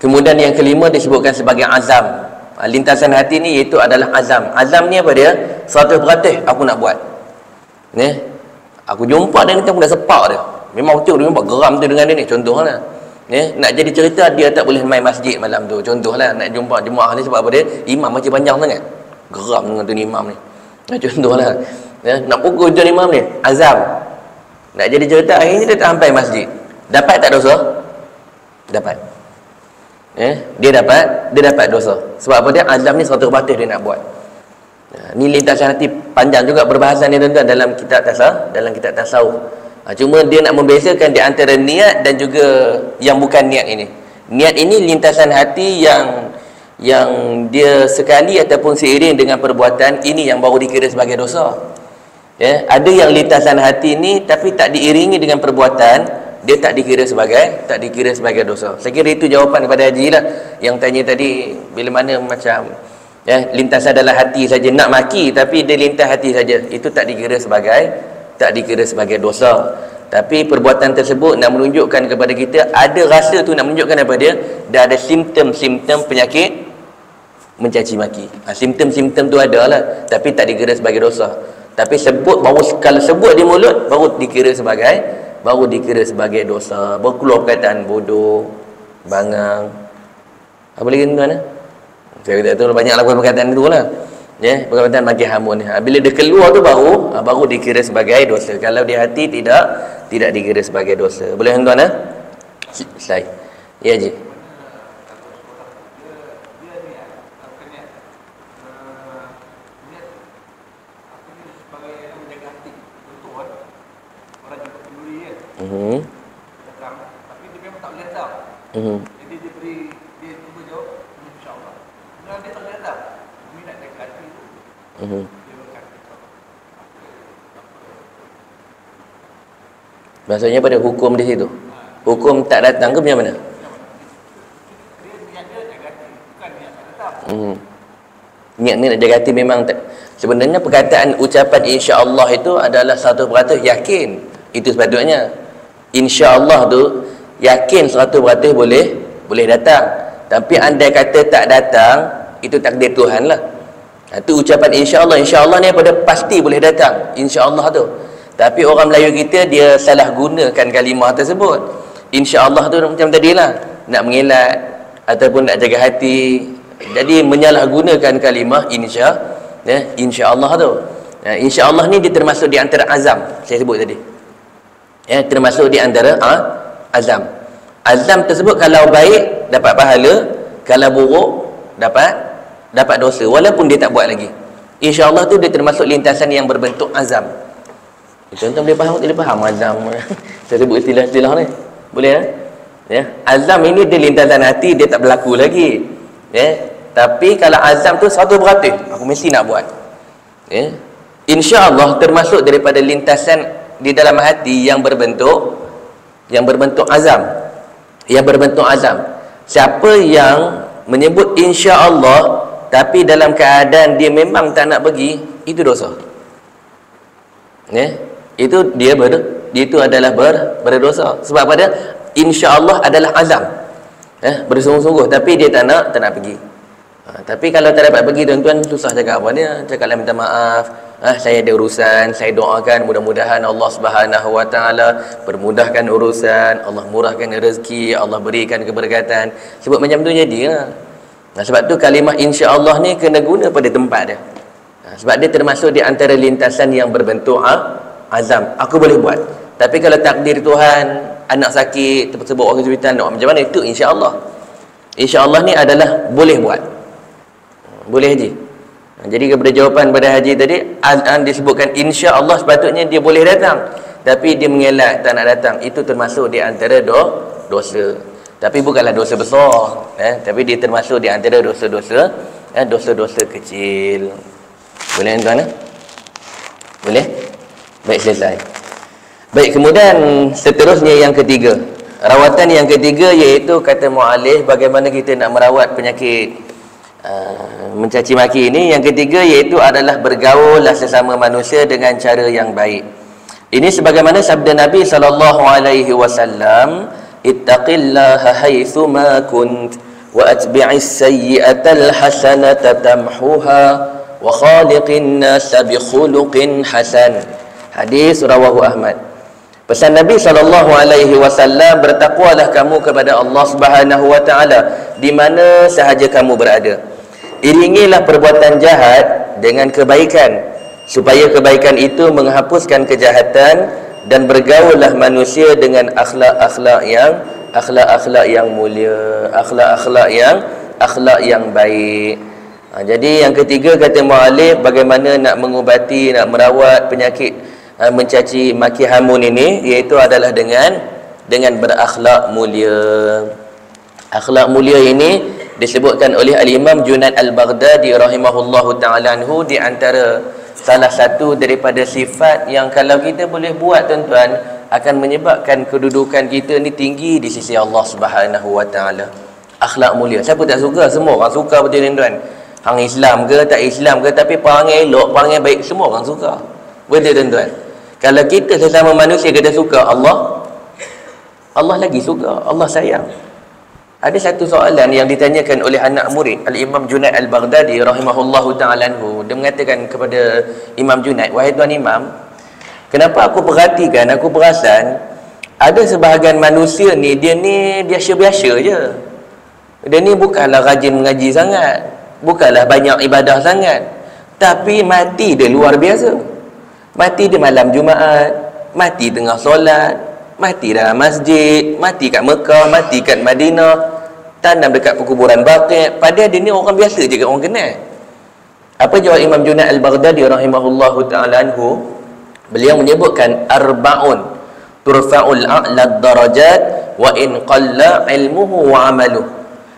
Kemudian yang kelima disebutkan sebagai azam. Lintasan hati ni iaitu adalah azam. Azam ni apa dia? 100% aku nak buat. Aku jumpa dia ni, aku dah sepak dia. Memang betul dia, memang geram tu dengan dia ni. Contohlah. Nak jadi cerita dia tak boleh main masjid malam tu. Contohlah nak jumpa jemaah ni sebab apa dia? Imam macam panjang sangat. Geram dengan tu imam ni. Contohlah. Nak pukul tuan imam ni, azam. Nak jadi cerita akhirnya dia tak sampai masjid. Dapat tak dosa? Dapat. Dia dapat dosa. Sebab apa dia? Azam ni 100% dia nak buat. Ni lintasan hati panjang juga perbahasan ni tuan-tuan dalam kitab tasawuf. Cuma dia nak membezakan di antara niat dan juga yang bukan niat ini. Niat ini lintasan hati yang dia sekali ataupun seiring dengan perbuatan ini yang baru dikira sebagai dosa. Ada yang lintasan hati ni tapi tak diiringi dengan perbuatan, dia tak dikira sebagai dosa. Saya kira itu jawapan kepada Haji lah yang tanya tadi, bila mana macam lintasan dalam hati saja nak maki tapi dia lintas hati saja, itu tak dikira sebagai dosa. Tapi perbuatan tersebut nak menunjukkan kepada kita ada rasa tu, nak menunjukkan kepada dia dah ada simptom-simptom penyakit mencaci maki. Simptom-simptom tu ada lah tapi tak dikira sebagai dosa. Tapi kalau sebut di mulut baru dikira sebagai dosa. Baru keluar perkataan bodoh, bangang, apa lagi tuan-tuan? Saya kata tu banyak lakukan perkataan itu lah. Perkataan makin hamun. Bila dia keluar tu baru dikira sebagai dosa. Kalau di hati tidak dikira sebagai dosa. Boleh tuan-tuan? Slide. Ya Haji. Tapi dia memang tak boleh tahu. Jadi dia cuba jawab insya-Allah. Kalau dia tak boleh tahu, minat dekat hati tu. Dia berkata. Maksudnya pada hukum di situ. Hukum tak datang ke macam mana? Dia niat dia jaga hati, bukan niat tak datang. Niat ni nak jaga hati memang tak. Sebenarnya perkataan ucapan insya-Allah itu adalah 100% yakin. Itu sepatutnya. InsyaAllah tu yakin 100% boleh datang. Tapi andai kata tak datang, itu takdir Tuhan lah. Itu ucapan insyaAllah ni pada pasti boleh datang, insyaAllah tu. Tapi orang Melayu kita dia salah gunakan kalimah tersebut. InsyaAllah tu macam tadilah, nak mengelak ataupun nak jaga hati, jadi menyalahgunakan kalimah insyaAllah tu. InsyaAllah ni dia termasuk di antara azam saya sebut tadi. Termasuk di antara azam. Azam tersebut kalau baik dapat pahala, kalau buruk dapat dosa walaupun dia tak buat lagi. InsyaAllah tu dia termasuk lintasan yang berbentuk azam. Tuan-tuan boleh faham tak boleh faham azam? Saya sebut istilah-istilah ni. Boleh azam ini dia lintasan hati, dia tak berlaku lagi. Tapi kalau azam tu 100% aku mesti nak buat. InsyaAllah termasuk daripada lintasan di dalam hati yang berbentuk azam. Siapa yang menyebut insya-Allah tapi dalam keadaan dia memang tak nak pergi, itu dosa. Itu itu adalah berdosa. Sebab pada insya-Allah adalah azam. Bersungguh-sungguh tapi dia tak nak pergi. Tapi kalau tak dapat pergi tuan-tuan, susah cakap apa dia. Cakaplah minta maaf. Saya ada urusan, saya doakan mudah-mudahan Allah Subhanahu Wa Taala permudahkan urusan, Allah murahkan rezeki, Allah berikan keberkatan. Sebab macam tu jadilah. Sebab tu kalimah insya-Allah ni kena guna pada tempat dia. Sebab dia termasuk di antara lintasan yang berbentuk azam. Aku boleh buat. Tapi kalau takdir Tuhan, anak sakit, terpaksa bawa ke hospital, nak macam mana, itu insya-Allah. Insya-Allah ni adalah boleh buat. Boleh Haji. Jadi kepada jawapan pada Haji tadi, disebutkan insya-Allah sepatutnya dia boleh datang, tapi dia mengelak tak nak datang. Itu termasuk di antara dosa. Tapi bukanlah dosa besar, tapi dia termasuk di antara dosa-dosa kecil. Boleh tuan? Boleh? Baik, selesai. Baik, kemudian seterusnya yang ketiga. Rawatan yang ketiga iaitu kata mu'alif bagaimana kita nak merawat penyakit mencaci maki ini. Yang ketiga iaitu adalah bergaullah sesama manusia dengan cara yang baik. Ini sebagaimana sabda Nabi SAW, ittaqillaha haitsu ma kunt wa atbi'is sayyi'atal hasanata tamhuha wa khaliqin nasa bi khuluqin hasan. Hadis rawahu Ahmad. Pesan Nabi SAW, bertakwalah kamu kepada Allah Subhanahu wa taala di mana sahaja kamu berada. Iringilah perbuatan jahat dengan kebaikan, supaya kebaikan itu menghapuskan kejahatan, dan bergaullah manusia dengan akhlak-akhlak yang mulia, akhlak yang baik. Jadi yang ketiga kata muallif, bagaimana nak mengubati, nak merawat penyakit mencaci maki hamun ini, iaitu adalah dengan berakhlak mulia. Akhlak mulia ini disebutkan oleh Al-Imam Junaid Al-Baghdadi rahimahullahu ta'ala anhu, di antara salah satu daripada sifat yang kalau kita boleh buat tuan-tuan, akan menyebabkan kedudukan kita ni tinggi di sisi Allah Subhanahu wa taala. Akhlak mulia. Siapa tak suka? Semua orang suka, betul tuan-tuan. Hang Islam ke tak Islam ke, tapi perangai elok, perangai baik, semua orang suka. Betul tuan-tuan. Kalau kita sesama manusia kita suka, Allah lagi suka, Allah sayang. Ada satu soalan yang ditanyakan oleh anak murid Al-Imam Junaid Al-Baghdadi rahimahullahu ta'ala anhu. Dia mengatakan kepada Imam Junaid, wahai tuan Imam, kenapa aku perhatikan, aku perasan ada sebahagian manusia ni, dia biasa-biasa je. Dia ni bukanlah rajin mengaji sangat, bukanlah banyak ibadah sangat, tapi mati dia luar biasa. Mati di malam Jumaat, mati tengah solat, mati dalam masjid, mati kat Mekah, mati kat Madinah, tanam dekat perkuburan Baqi'. Padahal dia ni orang biasa je, orang kenal. Apa jawab Imam Junaid Al-Baghdadi rahimahullahu ta'ala anhu? Beliau menyebutkan arba'un turfa'ul a'la darajat wa in qalla ilmuhu wa amaluh.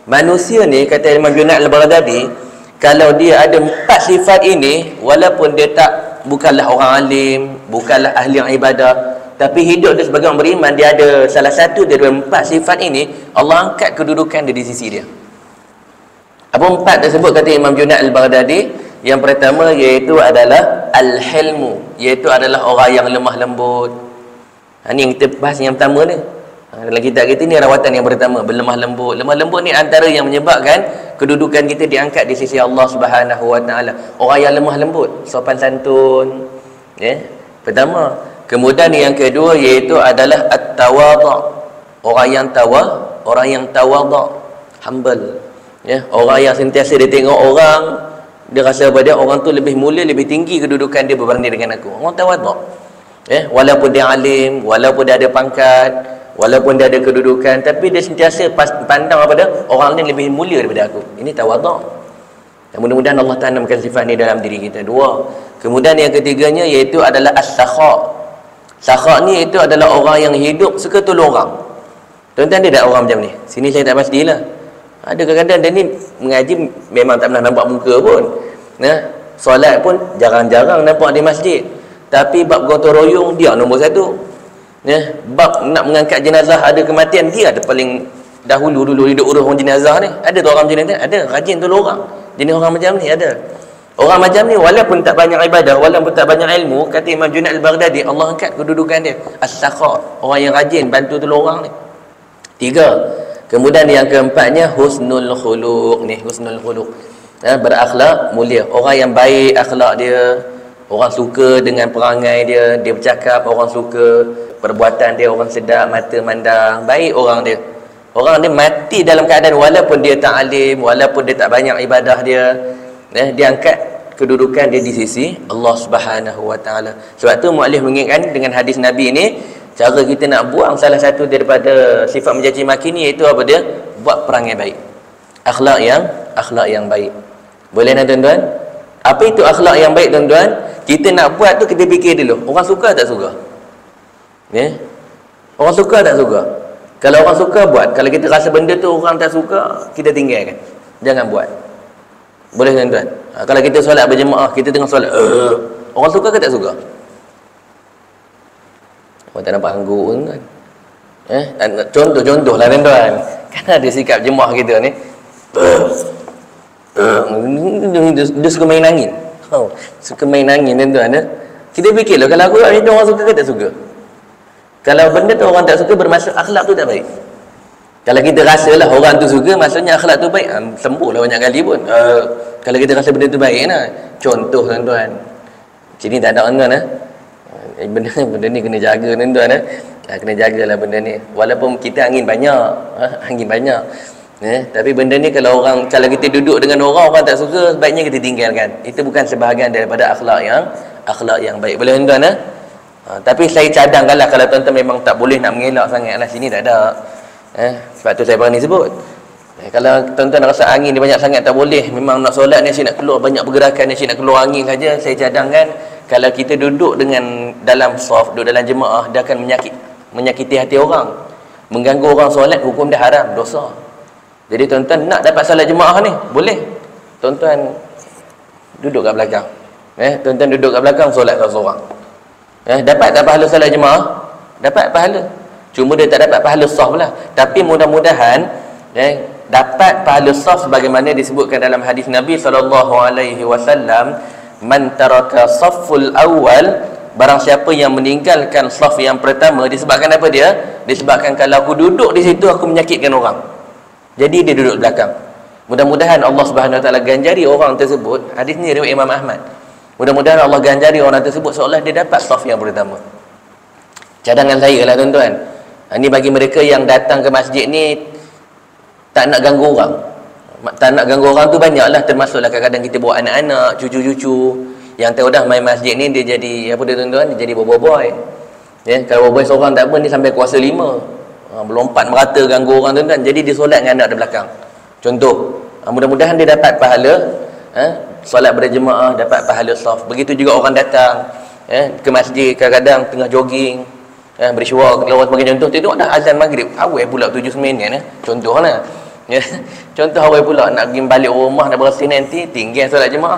Manusia ni, kata Imam Junaid Al-Baghdadi, kalau dia ada 4 sifat ini, walaupun dia bukanlah orang alim, bukanlah ahli yang ibadah, tapi hidup dia sebagai orang beriman, dia ada salah satu daripada 4 sifat ini, Allah angkat kedudukan dia di sisi dia. Apa 4 tersebut kata Imam Junaid Al-Baghdadi? Yang pertama iaitu adalah al-hilmu, iaitu adalah orang yang lemah lembut. Ini yang kita bahas yang pertama ni. Dalam kitab kita ni rawatan yang pertama, berlemah lembut. Lemah lembut ni antara yang menyebabkan kedudukan kita diangkat di sisi Allah Subhanahu wa taala. Orang yang lemah lembut, sopan santun, pertama. Kemudian yang kedua iaitu adalah at-tawadhu'. Orang yang tawadhu', humble. Orang yang sentiasa dia tengok orang, dia rasa pada orang tu lebih mulia, lebih tinggi kedudukan dia berbanding dengan aku. Orang tawadhu'. Walaupun dia alim, walaupun dia ada pangkat, walaupun dia ada kedudukan, tapi dia sentiasa pandang kepada orang ni lebih mulia daripada aku. Ini tawadhu'. Dan mudah-mudahan Allah tanamkan sifat ni dalam diri kita. 2. Kemudian yang ketiganya iaitu adalah as-sakha'. Sakha' ni itu adalah orang yang hidup suka tolong orang. Tuan-tuan ada tak orang macam ni? Sini saya tak pastilah. Ada kadang-kadang dia ni mengaji memang tak pernah nampak muka pun. Solat pun jarang-jarang nampak di masjid. Tapi bab gotong royong dia nombor 1. Bab nak mengangkat jenazah, ada kematian, dia ada paling dahulu hidup urus orang jenazah ni. Ada tu orang macam ni? Ada, rajin tolong orang. Jenis orang macam ni ada. Orang macam ni walaupun tak banyak ibadah, walaupun tak banyak ilmu, kata Imam Junaid Al-Baghdadi, Allah angkat kedudukan dia. As-sakha', orang yang rajin bantu tolong orang ni. 3. Kemudian yang keempatnya husnul khuluq ni, husnul khuluq. Berakhlak mulia. Orang yang baik akhlak dia, orang suka dengan perangai dia, dia bercakap orang suka, perbuatan dia orang sedap, mata mandang, baik orang dia. Orang dia mati dalam keadaan walaupun dia tak alim, walaupun dia tak banyak ibadah dia, dia angkat kedudukan dia di sisi Allah Subhanahu wa taala. Sebab tu muallif mengingatkan dengan hadis Nabi ni, cara kita nak buang salah satu daripada sifat mencaci maki ni iaitu apa dia? Buat perangai baik. Akhlak yang baik. Boleh tak tuan-tuan? Apa itu akhlak yang baik tuan-tuan? Kita nak buat tu kita fikir dulu, orang suka tak suka? Orang suka tak suka? Kalau orang suka buat, kalau kita rasa benda tu orang tak suka, kita tinggalkan. Jangan buat. Boleh tuan-tuan? Kalau kita solat berjemaah, kita tengah solat, orang suka ke tak suka? Orang tak nampak anggur pun kan? Contoh lah tuan-tuan. Kan ada sikap jemaah kita ni, dia suka main angin. Suka main angin tuan-tuan. Kita fikirlah, kalau aku buat macam orang suka ke tak suka? Kalau benda tu orang tak suka, bermaksud akhlak tu tak baik. Kalau kita rasalah orang tu suka, maksudnya akhlak tu baik, sembuhlah banyak kali pun. Kalau kita rasa benda tu baik lah. Contoh tuan-tuan, sini tak ada tuan-tuan Benda ni kena jaga tuan-tuan kena jagalah benda ni. Walaupun kita angin banyak, angin banyak. Tapi benda ni kalau kita duduk dengan orang tak suka, baiknya kita tinggalkan. Itu bukan sebahagian daripada akhlak yang baik. Boleh tuan-tuan tapi saya cadangkanlah kalau tuan-tuan memang tak boleh nak mengelak sangatlah, sini tak ada. Sebab tu saya berani sebut. Kalau tuan-tuan rasa angin dia banyak sangat tak boleh, memang nak solat ni asyik nak keluar banyak pergerakan, asyik nak keluar angin saja, saya cadangkan kalau kita duduk dengan dalam saf, duduk dalam jemaah, dia akan menyakiti hati orang, mengganggu orang solat, hukum dia haram, dosa. Jadi tuan-tuan nak dapat solat jemaah ni boleh, tuan-tuan duduk kat belakang. Tuan-tuan duduk kat belakang solat seorang. Dapat tak pahala solat jemaah? Dapat pahala. Cuma dia tak dapat pahala saf lah. Tapi mudah-mudahan dapat pahala saf sebagaimana disebutkan dalam hadis Nabi SAW, man taraka safful awal, barang siapa yang meninggalkan saf yang pertama, disebabkan apa dia? Disebabkan kalau aku duduk di situ aku menyakitkan orang, jadi dia duduk belakang. Mudah-mudahan Allah Subhanahu Wa Taala ganjari orang tersebut. Hadis ni riwayat Imam Ahmad. Mudah-mudahan Allah ganjari orang tersebut seolah dia dapat saf yang pertama. Cadangan saya lah tuan-tuan, ini bagi mereka yang datang ke masjid ni tak nak ganggu orang. Tak nak ganggu orang tu banyaklah, termasuklah kadang-kadang kita bawa anak-anak, cucu-cucu yang tahu dah main masjid ni, dia jadi apa dia tuan-tuan, dia jadi boboiboy. Kalau boboiboy seorang tak apa, ni sampai kuasa 5, melompat merata ganggu orang tuan-tuan, jadi dia solat dengan anak di belakang. Contoh, mudah-mudahan dia dapat pahala solat berjemaah, dapat pahala saf. Begitu juga orang datang ke masjid kadang-kadang tengah jogging, bersyuar lawan sebagai contoh, tengok dah azan maghrib awal pula 7 minit contohlah. Contoh awal pula nak pergi balik rumah, nak bersih nanti, tinggal solat jemaah,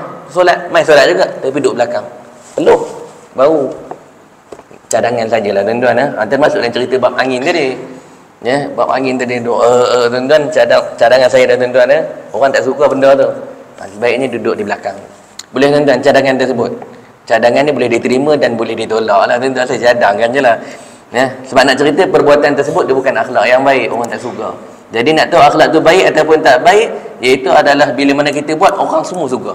main solat juga tapi duduk belakang, peluh baru. Cadangan sajalah tuan-tuan. Termasuk dalam cerita bab angin tadi, bab angin tadi tuan-tuan, cadangan saya dah tuan-tuan. Orang tak suka benda tu, sebaiknya duduk di belakang. Boleh tuan-tuan cadangan tersebut? Cadangan ni boleh diterima dan boleh ditolak lah tuan-tuan, saya cadangkan je lah. Sebab nak cerita perbuatan tersebut dia bukan akhlak yang baik, orang tak suka. Jadi nak tahu akhlak tu baik ataupun tak baik, iaitu adalah bila mana kita buat orang semua suka.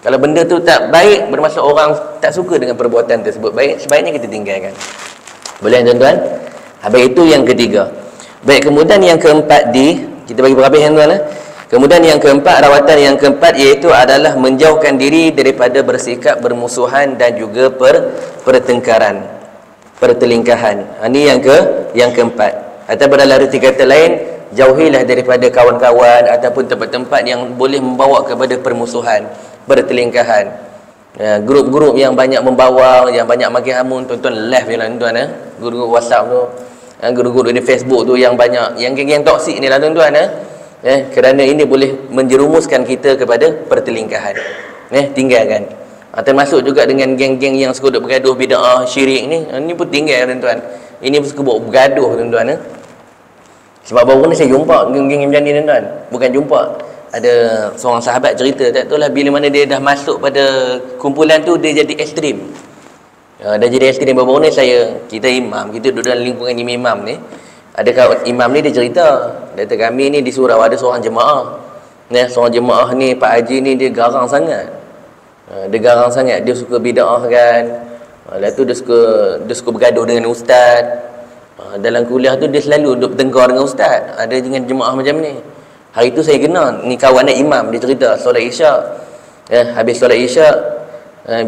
Kalau benda tu tak baik, bermaksud orang tak suka dengan perbuatan tersebut baik, sebaiknya kita tinggalkan. Boleh tuan-tuan? Habis itu yang ketiga. Baik, kemudian yang keempat kita bagi berhabis tuan-tuan. Kemudian yang keempat, rawatan yang keempat, iaitu adalah menjauhkan diri daripada bersikap bermusuhan dan juga pertengkaran, pertelingkahan. Ini yang keempat. Atau dalam arti kata lain, jauhilah daripada kawan-kawan ataupun tempat-tempat yang boleh membawa kepada permusuhan, pertelingkahan. Grup-grup yang banyak membawa, yang banyak maki hamun, tuan-tuan left je lah tuan-tuan. Grup-grup WhatsApp tu, grup-grup di Facebook tu yang banyak, yang geng-geng toksik ni lah tuan-tuan. Kerana ini boleh menjerumuskan kita kepada pertelingkahan. Tinggalkan. Termasuk juga dengan geng-geng yang suka duk bergaduh bid'ah, syirik ni, ini pun tinggal tuan-tuan. Ini pun suka buat bergaduh tuan-tuan. Sebab baru ni saya jumpa geng-geng macam ni tuan-tuan. Bukan jumpa, ada seorang sahabat cerita, tak tahulah bila mana dia dah masuk pada kumpulan tu, dia jadi ekstrim. Dah jadi ekstrim. Baru ni kita imam, kita duduk dalam lingkungan imam ni. Ada imam ni dia cerita, kata kami ni di surau ada seorang jemaah. Seorang jemaah ni, Pak Haji ni, dia garang sangat. Dia suka bid'ah kan. Lepas tu dia suka bergaduh dengan ustaz. Dalam kuliah tu dia selalu duduk bertengkar dengan ustaz. Ada dengan jemaah macam ni. Hari tu saya kenal, ni kawan dia imam, dia cerita solat isyak. Habis solat isyak,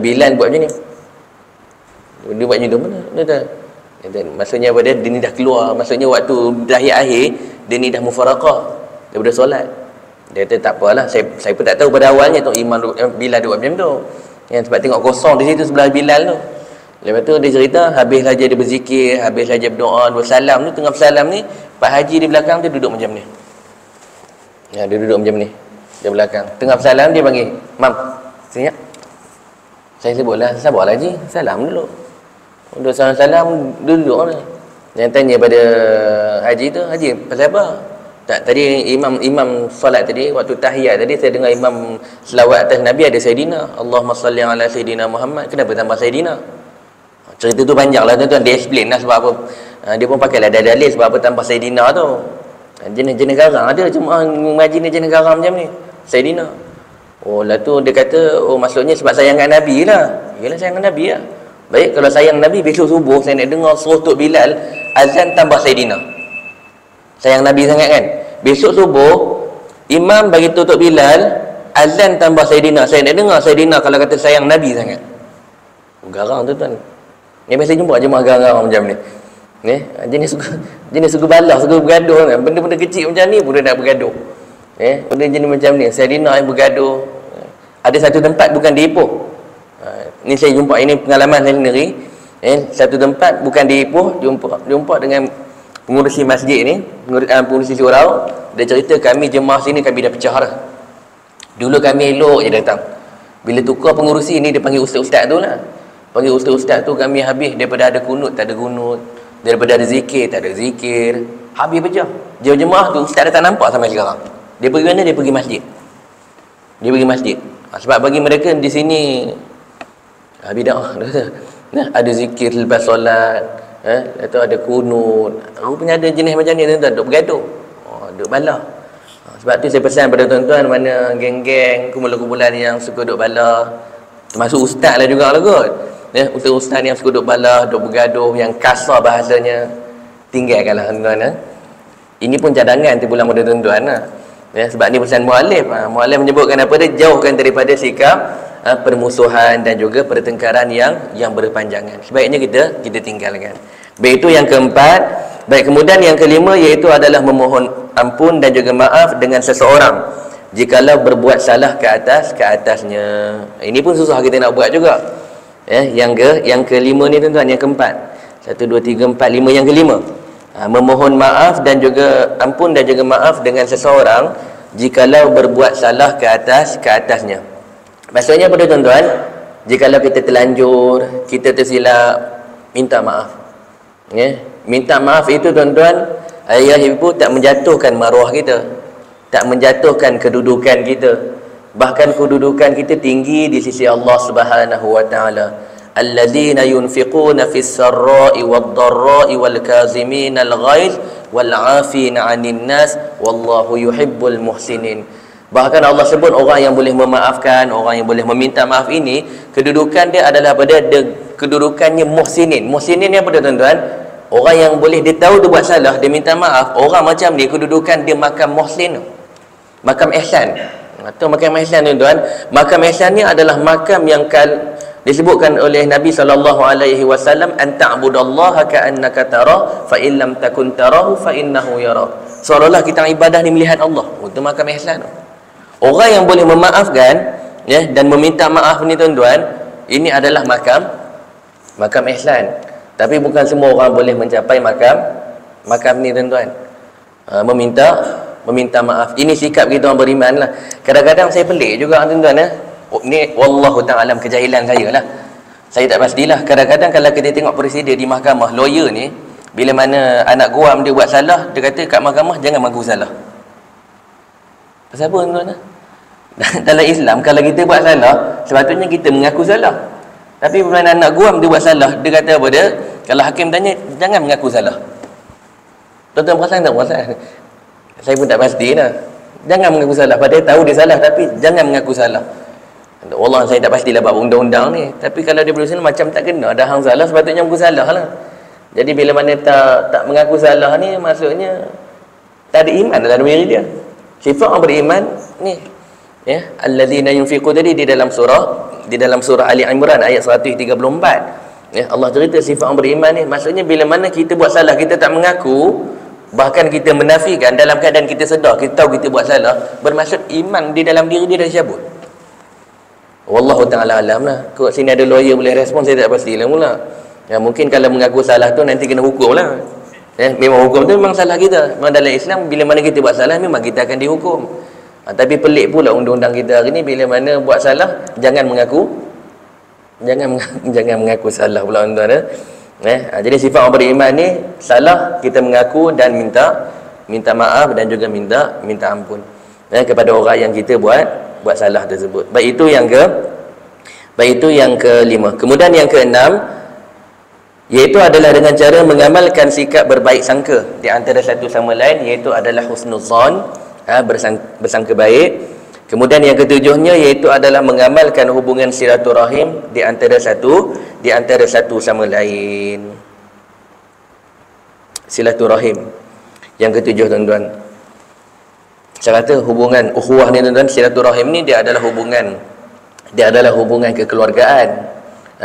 Bilal buat macam ni. Dia buat macam tu mana? Maksudnya apa dia ni dah keluar. Maksudnya waktu dah akhir, dia ni dah mufaraqah daripada solat. Dia kata tak apalah, saya pun tak tahu pada awalnya tu Bilal dia buat macam tu. Sebab tengok kosong di situ sebelah Bilal tu. Lepas tu dia cerita, habis saja dia berzikir, habis saja berdoa, bersalam tu, tengah bersalam ni, Pak Haji di belakang dia duduk macam ni. Dia duduk macam ni, dia belakang. Tengah bersalam dia panggil, "Mam, sini." Saya sebutlah, "Sabarlah Haji, salam dulu." Untuk salam duduk ni. Yang tanya pada Haji tu, "Haji, pasal apa?" Tak, tadi imam solat tadi, waktu tahiyat tadi saya dengar imam selawat atas Nabi ada Sayyidina, Allahumma salli ala Sayyidina Muhammad. Kenapa tambah Sayyidina? Cerita tu panjang lah tuan-tuan, dia explain lah sebab apa. Dia pun pakai lah dalil sebab apa tambah Sayyidina tu. Jenis garang ada, cuma mengaji ni jenis garang macam ni, Sayyidina. Lah tu dia kata, maksudnya sebab sayangkan Nabi lah. Yalah sayangkan Nabi lah. Baik, kalau sayang Nabi, besok subuh saya nak dengar suruh Tok Bilal azan tambah Saidina. Sayang Nabi sangat kan? Besok subuh imam bagi Tok Bilal azan tambah Saidina. Saya nak dengar Saidina kalau kata sayang Nabi sangat. Garang tuan-tuan. Ni biasa jumpa jemaah garang macam ni. Ni jenis suka balah, suka bergaduh kan. Benda-benda kecil macam ni pun dia nak bergaduh. Benda jenis macam ni. Saidina yang bergaduh. Ada satu tempat bukan di Ipoh. Ni saya jumpa, ini pengalaman saya sendiri. Satu tempat bukan di Ipoh, jumpa dengan pengurusi masjid ni, pengurusi surau. Dia cerita kami jemaah sini kami dah pecah dah. Dulu kami elok je datang. Bila tukar pengurusi ni dia panggil ustaz-ustaz tu lah. Panggil ustaz-ustaz tu kami habis daripada ada kunut tak ada kunut, daripada ada zikir tak ada zikir, habis pecah. Jemaah tu ustaz dah tak nampak sampai sekarang. Dia pergi mana? Dia pergi masjid. Dia pergi masjid. Sebab bagi mereka di sini bidah. Ada zikir lepas solat, atau ada kunut. Rupanya ada jenis macam ni tuan-tuan, duk bergaduh. Duk balah. Sebab tu saya pesan pada tuan-tuan, mana geng-geng, kumpulan-kumpulan yang suka duk balah, termasuk ustaz lah juga lah kot. Ustaz-ustaz yang suka duk balah, duk bergaduh, yang kasar bahasanya, tinggalkanlah tuan-tuan. Ini pun cadangan timbulan pada tuan-tuan lah. Sebab ni pesan mu'alif. Mu'alif menyebutkan apa dia? Jauhkan daripada sikap permusuhan dan juga pertengkaran yang berpanjangan. Sebaiknya kita tinggalkan. Baik, itu yang keempat. Baik, kemudian yang kelima iaitu adalah memohon ampun dan juga maaf dengan seseorang jikalau berbuat salah ke atasnya. Ini pun susah kita nak buat juga. Yang kelima ni tuan-tuan, yang keempat. 1 2 3 4 5 yang kelima. Memohon maaf dan juga ampun dan juga maaf dengan seseorang jikalau berbuat salah ke atasnya. Maksudnya pada tuan-tuan, jikalau kita terlanjur, kita tersilap, minta maaf. Minta maaf itu tuan-tuan, ayah ibu tak menjatuhkan maruah kita, tak menjatuhkan kedudukan kita. Bahkan kedudukan kita tinggi di sisi Allah Subhanahu wa taala. Alladzina yunfiquna fis sarra'i wad-dharra'i wal kazimina al-ghaiz wal 'afina 'anil nas wallahu yuhibbul muhsinin. Bahkan Allah sebut orang yang boleh memaafkan, orang yang boleh meminta maaf ini, kedudukan dia adalah pada kedudukannya muhsinin. Muhsinin ni apa tuan-tuan? Orang yang boleh, dia tahu dia buat salah, dia minta maaf. Orang macam ni kedudukan dia makam muhsin, makam ihsan. Atau makam ihsan tuan-tuan. Makam ihsan ni adalah makam yang disebutkan oleh Nabi SAW, an ta'budallaha ka'annaka tarah fa in lam takun tarahu fa innahu yara. Seolah-olah kita ibadah ni melihat Allah. Itu makam ihsan. Orang yang boleh memaafkan dan meminta maaf ni tuan-tuan, ini adalah makam ihsan. Tapi bukan semua orang boleh mencapai makam ni tuan-tuan. Meminta maaf. Ini sikap kita orang beriman lah. Kadang-kadang saya pelik juga tuan-tuan. Ni wallahu ta'ala kejahilan saya lah. Saya tak pastilah. Kadang-kadang kalau kita tengok prosedur di mahkamah, lawyer ni, bila mana anak guam dia buat salah, dia kata kat mahkamah jangan mengaku salah. Pasal apa tuan-tuan? Dalam Islam, kalau kita buat salah, sepatutnya kita mengaku salah. Tapi bila anak guam dia buat salah, dia kata apa dia? Kalau hakim tanya, jangan mengaku salah. Tuan-tuan perasan tak perasan? Saya pun tak pasti lah. Jangan mengaku salah. Padahal tahu dia salah, tapi jangan mengaku salah. Allah, saya tak pastilah bab undang-undang ni. Tapi kalau dia berusaha macam tak kena, ada hang salah, sepatutnya mengaku salah lah. Jadi bila mana tak mengaku salah ni, maksudnya tak ada iman dalam diri dia. Sifat orang beriman ni, allazina yunfiqu tadi di dalam surah Ali Imran ayat 134. Allah cerita sifat orang beriman ni, maksudnya bila mana kita buat salah, kita tak mengaku, bahkan kita menafikan dalam keadaan kita sedar, kita tahu kita buat salah, bermaksud iman di dalam diri dia dah cabut. Wallahu ta'ala alam lah. Kok sini ada lawyer boleh respon, saya tak pastilah mula. Mungkin kalau mengaku salah tu nanti kena hukum lah. Memang hukum tu memang salah kita. Memang dalam Islam bila mana kita buat salah memang kita akan dihukum. Tapi pelik pula undang-undang kita hari ni, bila mana buat salah jangan mengaku salah pula tuan-tuan. Jadi sifat orang beriman ni, salah kita mengaku dan minta maaf dan juga minta ampun kepada orang yang kita buat salah tersebut. Baik, itu yang kelima. Kemudian yang keenam, iaitu adalah dengan cara mengamalkan sikap berbaik sangka di antara satu sama lain, iaitu adalah husnuzan, bersangka baik. Kemudian yang ketujuhnya iaitu adalah mengamalkan hubungan silaturahim di antara satu sama lain. Silaturahim yang ketujuh tuan-tuan. Saya kata hubungan ukhuwah ni tuan-tuan, silaturahim ni dia adalah hubungan kekeluargaan.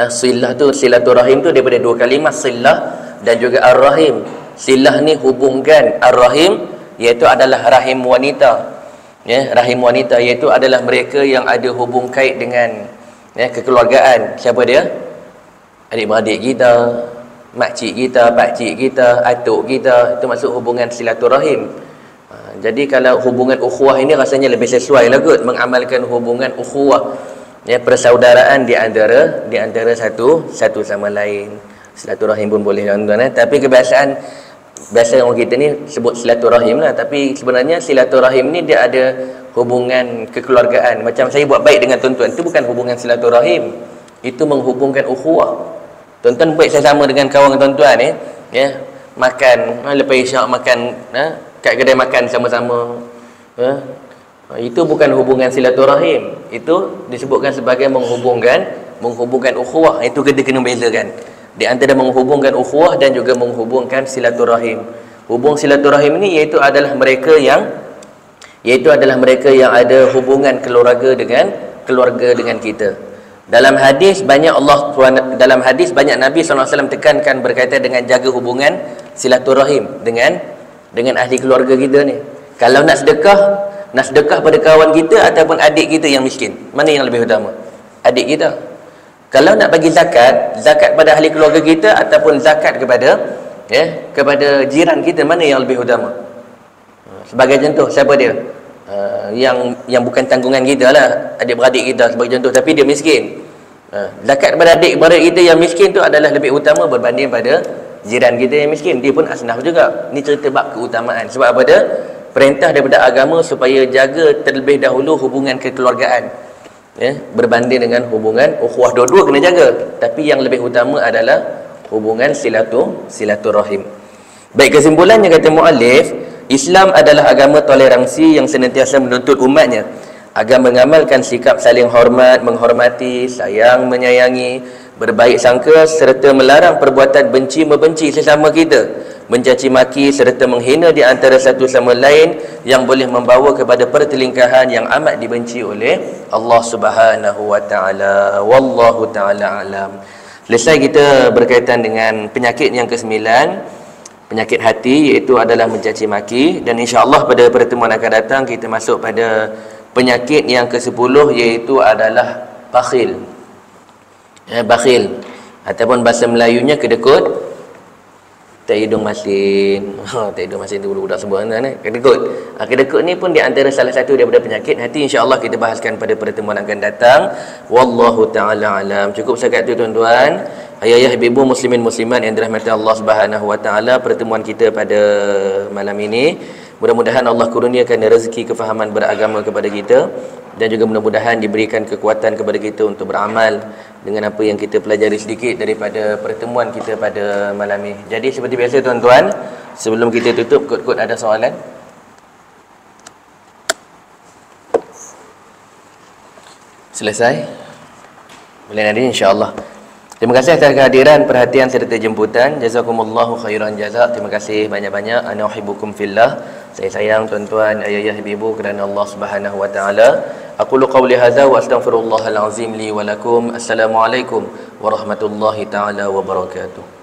Silah tu, silaturahim tu daripada dua kalimah, silah dan juga ar-rahim. Silah ni hubungkan, ar-rahim iaitu adalah rahim wanita. Rahim wanita iaitu adalah mereka yang ada hubung kait dengan kekeluargaan. Siapa dia? Adik-beradik kita, makcik kita, pakcik kita, atuk kita. Itu maksud hubungan silaturahim. Jadi kalau hubungan ukhuwah ini rasanya lebih sesuai lah kot mengamalkan hubungan ukhuwah, persaudaraan di antara satu sama lain. Silaturahim pun boleh tuan-tuan. Tapi biasa orang kita ni sebut silaturahim lah, tapi sebenarnya silaturahim ni dia ada hubungan kekeluargaan. Macam saya buat baik dengan tuan-tuan, itu bukan hubungan silaturahim, itu menghubungkan ukhuwah. Tuan-tuan baik saya sama dengan kawan tuan-tuan makan lepas isyak, makan kat kedai makan sama-sama, itu bukan hubungan silaturahim, itu disebutkan sebagai menghubungkan ukhuwah. Itu kita kena bezakan di antara menghubungkan ukhuwah dan juga menghubungkan silaturahim. Hubung silaturahim ini iaitu adalah mereka yang ada hubungan keluarga dengan kita. Dalam hadis banyak Nabi SAW tekankan berkaitan dengan jaga hubungan silaturahim dengan ahli keluarga kita ni. Kalau nak sedekah pada kawan kita ataupun adik kita yang miskin, mana yang lebih utama? Adik kita. Kalau nak bagi zakat pada ahli keluarga kita ataupun zakat kepada jiran kita, mana yang lebih utama? Sebagai contoh, siapa dia? Yang bukan tanggungan kita lah, adik-beradik kita sebagai contoh, tapi dia miskin. Zakat kepada adik-beradik kita yang miskin tu adalah lebih utama berbanding pada jiran kita yang miskin. Dia pun asnaf juga. Ni cerita bab keutamaan. Sebab apa dia? Perintah daripada agama supaya jaga terlebih dahulu hubungan kekeluargaan, berbanding dengan hubungan ukhuwah. Dua-dua kena jaga, tapi yang lebih utama adalah hubungan silaturahim. Baik, kesimpulannya kata muallif, Islam adalah agama toleransi yang senantiasa menuntut umatnya agar mengamalkan sikap saling hormat, menghormati, sayang, menyayangi, berbaik sangka serta melarang perbuatan benci membenci sesama kita, mencaci maki serta menghina di antara satu sama lain yang boleh membawa kepada pertelingkahan yang amat dibenci oleh Allah Subhanahu wa taala. Wallahu taala alam. Selesai kita berkaitan dengan penyakit yang ke-9, penyakit hati, iaitu adalah mencaci maki, dan insya-Allah pada pertemuan akan datang kita masuk pada penyakit yang ke-10, iaitu adalah bakhil. Bakhil ataupun bahasa Melayunya kedekut. Tak hidung masin. Tak hidung masin tu budak sebut kan. Kedekut. Kedekut ni pun di antara salah satu daripada penyakit hati. Insya-Allah kita bahaskan pada pertemuan akan datang. Wallahu taala alam. Cukup setakat tu tuan-tuan. Ayah-ayah, ibu muslimin muslimat yang dirahmati Allah Subhanahu wa taala, pertemuan kita pada malam ini mudah-mudahan Allah kurniakan rezeki kefahaman beragama kepada kita, dan juga mudah-mudahan diberikan kekuatan kepada kita untuk beramal dengan apa yang kita pelajari sedikit daripada pertemuan kita pada malam ini. Jadi seperti biasa tuan-tuan, sebelum kita tutup, kot-kot ada soalan? Selesai? Boleh nanti insya-Allah. Terima kasih atas kehadiran, perhatian serta jemputan. Jazakumullahu khairan jazak. Terima kasih banyak-banyak. Ana uhibbukum fillah. Saya sayang tuan-tuan, ayah-ayah, ibu kerana Allah Subhanahu wa taala. Aqulu qawli hadza wa astaghfirullahal azim li wa lakum. Assalamualaikum warahmatullahi taala wabarakatuh.